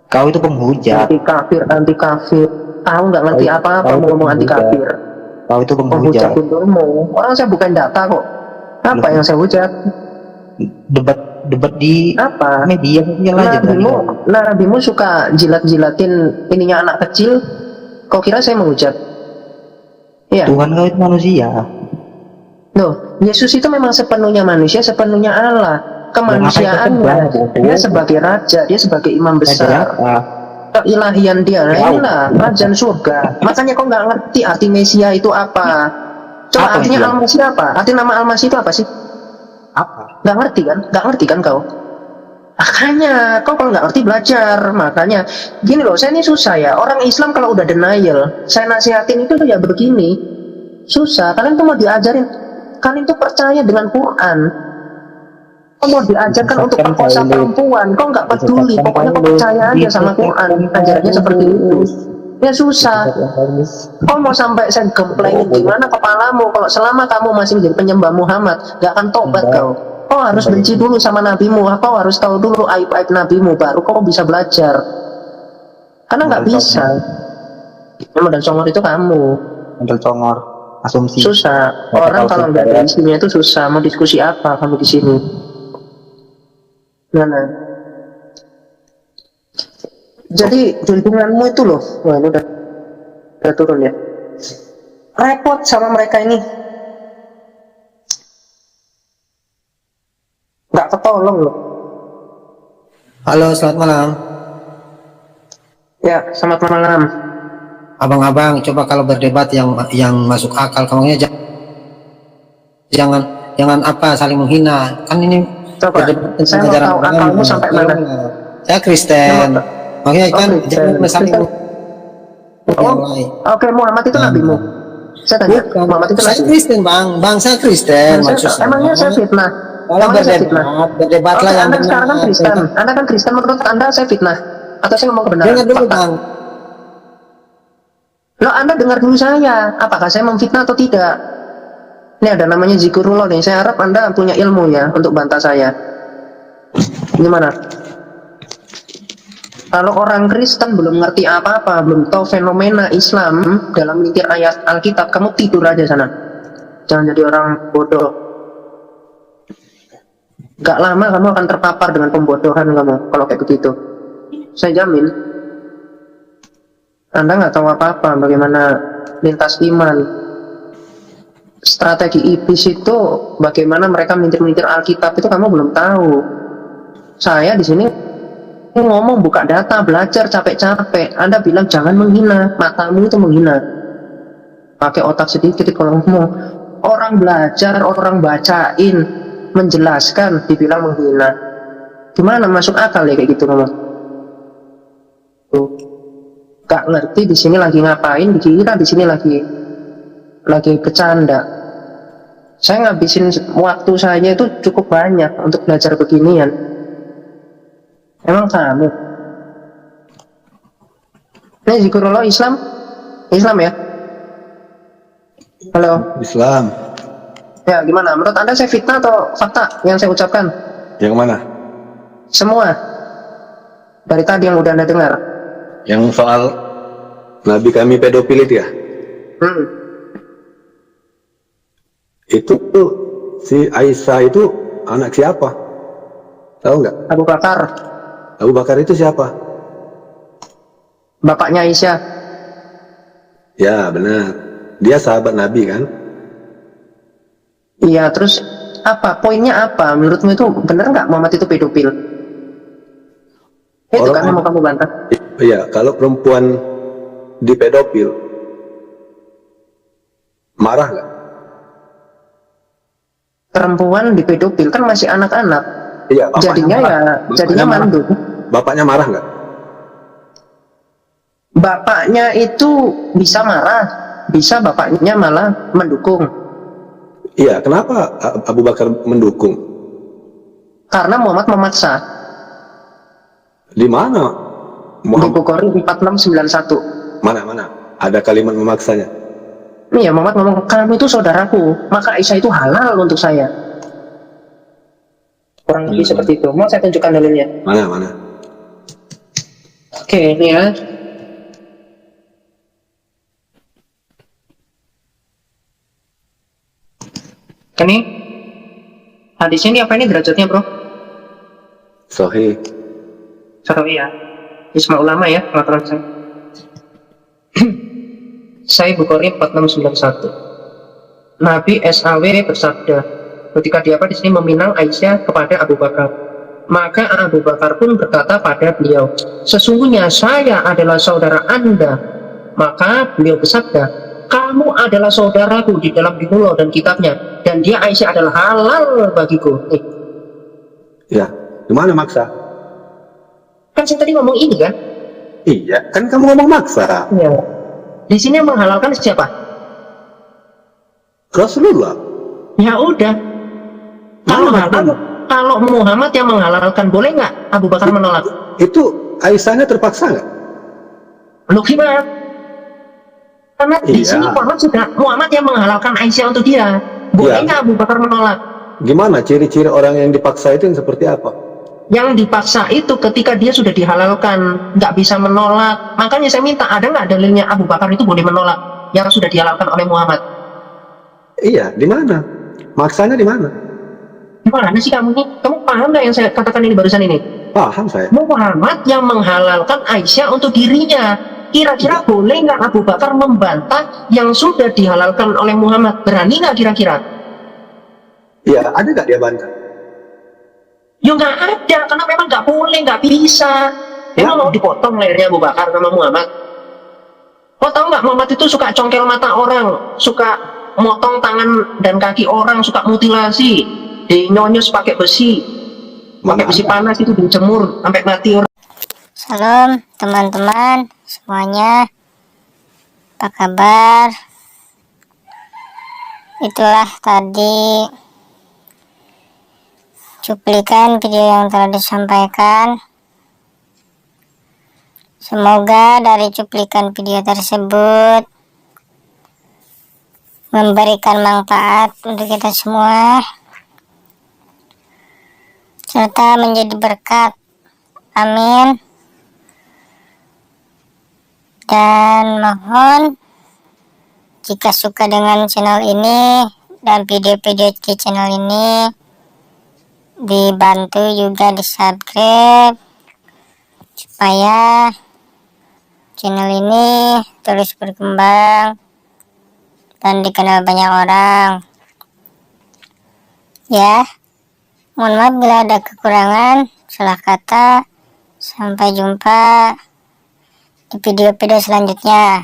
Kau itu penghujat. Anti kafir. Tahu nggak ngerti apa-apa mau ngomong anti kafir. Kau itu Penghujat penghujat. untukmu. Orang saya bukan data kok. Apa yang saya hujat? Debat di Apa? media aja berani. Nabimu suka jilat-jilatin ininya anak kecil. Kau kira saya menghujat? Iya. Tuhan kau itu manusia. Loh, Yesus itu memang sepenuhnya manusia, sepenuhnya Allah. Kemanusiaannya, dia sebagai raja, dia sebagai imam besar. Keilahian dia, nah inilah kerajaan surga. Makanya kau nggak ngerti arti Mesia itu apa. Coba Apa artinya Mesia? Al-Masih apa? Arti nama Al-Masih itu apa sih? Apa? Nggak ngerti kan? Nggak ngerti kan kau? Makanya kau kalau nggak ngerti belajar. Makanya gini loh, saya ini susah ya. Orang Islam kalau udah denial, saya nasihatin itu tuh ya begini. Susah. Kalian tuh mau diajarin, kalian tuh percaya dengan Quran. Kau mau diajarkan untuk perkosa perempuan, kau nggak peduli. Pokoknya kau percaya aja sama Quran. Ajarannya seperti itu. Ya susah. Kau mau sampai saya gemplengin gimana kepalamu kalau selama kamu masih menjadi penyembah Muhammad, nggak akan tobat kau. Kau harus benci dulu sama nabimu, kau harus tahu dulu aib-aib nabimu, baru kau bisa belajar. Karena nggak bisa. Yang modal congor itu kamu. Modal congor, asumsi. Susah. Orang kalau nggak ada isinya itu susah. Mau diskusi apa kamu di sini? Nah. Jadi junjunganmu itu loh, wah ini udah turun ya. Repot sama mereka ini. Nggak ketolong loh. Halo, selamat malam. Ya, selamat malam. Abang-abang, coba kalau berdebat yang masuk akal, kamunya jangan apa saling menghina. Kan ini Coba, berdebat tentang saya mau ajaran tahu agama. akalmu sampai mana. Saya Kristen. Makanya kan Kristen. jangan saling yang lain. Oke, Muhammad itu nabimu. Saya tanya, Muhammad itu Saya nabi. Kristen, Bang. Bang, saya Kristen. Maksud saya. Emangnya saya fitnah? Kalau Emangnya saya fitnah? berdebatlah Oke, yang Anda sekarang kan benar. Kristen. Anda kan Kristen, menurut Anda saya fitnah? Atau saya ngomong kebenaran? Dengar dulu, Fakta. Bang. Loh, Anda dengar dulu saya. Apakah saya memfitnah atau tidak? Ini ada namanya zikrullah nih. Saya harap Anda punya ilmu ya untuk bantah saya. Gimana? Kalau orang Kristen belum ngerti apa-apa, belum tahu fenomena Islam dalam menyitir ayat Alkitab, kamu tidur aja sana. Jangan jadi orang bodoh. Gak lama kamu akan terpapar dengan pembodohan kamu kalau kayak begitu. Saya jamin. Anda nggak tahu apa-apa bagaimana lintas iman. Strategi iblis itu bagaimana mereka menyitir Alkitab itu kamu belum tahu. Saya di sini ngomong buka data, belajar capek-capek. Anda bilang jangan menghina, matamu itu menghina. Pakai otak sedikit kalau ngomong. Orang belajar, orang bacain, menjelaskan, dibilang menghina. Gimana masuk akal ya kayak gitu ngomong? Tuh. Gak ngerti di sini lagi ngapain, dikira di sini lagi bercanda. Saya ngabisin waktu saya itu cukup banyak untuk belajar beginian. Emang kamu? Ini zikrullah Islam ya? Halo? Islam. Ya gimana? Menurut Anda saya fitnah atau fakta yang saya ucapkan? Yang mana? Semua. Dari tadi yang udah Anda dengar. Yang soal Nabi kami pedofil itu ya? Itu tuh si Aisyah itu anak siapa? Tahu nggak? Abu Bakar. Abu Bakar itu siapa? Bapaknya Aisyah. Ya benar. Dia sahabat Nabi kan? Iya, terus apa? Poinnya apa? Menurutmu itu benar nggak Muhammad itu pedofil? Itu kan yang mau kamu bantah. Iya, kalau perempuan dipedofil, marah nggak? Perempuan dipedofil kan masih anak-anak. Iya, jadinya mandu. Bapaknya marah nggak? Bapaknya itu bisa marah, bisa bapaknya malah mendukung. Iya, kenapa Abu Bakar mendukung? Karena Muhammad memaksa. Di mana? Di Bukhari 4691. Mana? Ada kalimat memaksanya. Iya, Muhammad ngomong, kamu itu saudaraku, maka Aisyah itu halal untuk saya. Kurang lebih seperti itu. Mau saya tunjukkan dalilnya? Mana? Oke, ini ya. Ini hadis ini apa ini derajatnya, bro? Sahih. Sahih ya. Isma ulama ya, pengaturan saya. Sahih Bukhari 4691. Nabi SAW bersabda, ketika dia di sini meminang Aisyah kepada Abu Bakar, maka Abu Bakar pun berkata pada beliau, sesungguhnya saya adalah saudara Anda. Maka beliau bersabda, kamu adalah saudaraku di dalam dinullah dan kitabnya, dan dia Aisyah adalah halal bagiku. Ya, gimana maksa? Kan saya tadi ngomong ini kan? Iya, kan kamu ngomong maksa. Ya. Di sini yang menghalalkan siapa? Rasulullah. Ya udah. Kalau Muhammad yang menghalalkan, boleh nggak Abu Bakar menolak? Itu Aisyahnya terpaksa nggak? Loh gimana? Karena di Iya. sini Muhammad yang menghalalkan Aisyah untuk dia. Boleh nggak Abu Bakar menolak? Gimana ciri-ciri orang yang dipaksa itu yang seperti apa? Yang dipaksa itu ketika dia sudah dihalalkan, nggak bisa menolak. Makanya saya minta, ada nggak dalilnya Abu Bakar itu boleh menolak yang sudah dihalalkan oleh Muhammad? Iya, di mana? Maksanya di mana? Gimana sih kamu ini? Kamu paham nggak yang saya katakan ini barusan ini? Paham saya. Muhammad yang menghalalkan Aisyah untuk dirinya. Kira-kira boleh nggak Abu Bakar membantah yang sudah dihalalkan oleh Muhammad? Berani nggak kira-kira? Iya, ada nggak dia bantah? Ya nggak ada, karena memang nggak boleh, nggak bisa. Emang mau dipotong lehernya Abu Bakar sama Muhammad? Kau tahu nggak, Muhammad itu suka congkel mata orang, suka motong tangan dan kaki orang, suka mutilasi, dinyonyos pakai besi panas itu dijemur sampai mati orang. Salam teman-teman semuanya, apa kabar? Itulah tadi cuplikan video yang telah disampaikan. Semoga dari cuplikan video tersebut memberikan manfaat untuk kita semua serta menjadi berkat. Amin. Dan mohon jika suka dengan channel ini dan video-video di channel ini, dibantu juga di subscribe supaya channel ini terus berkembang dan dikenal banyak orang ya. Mohon maaf bila ada kekurangan, salah kata. Sampai jumpa di video-video selanjutnya.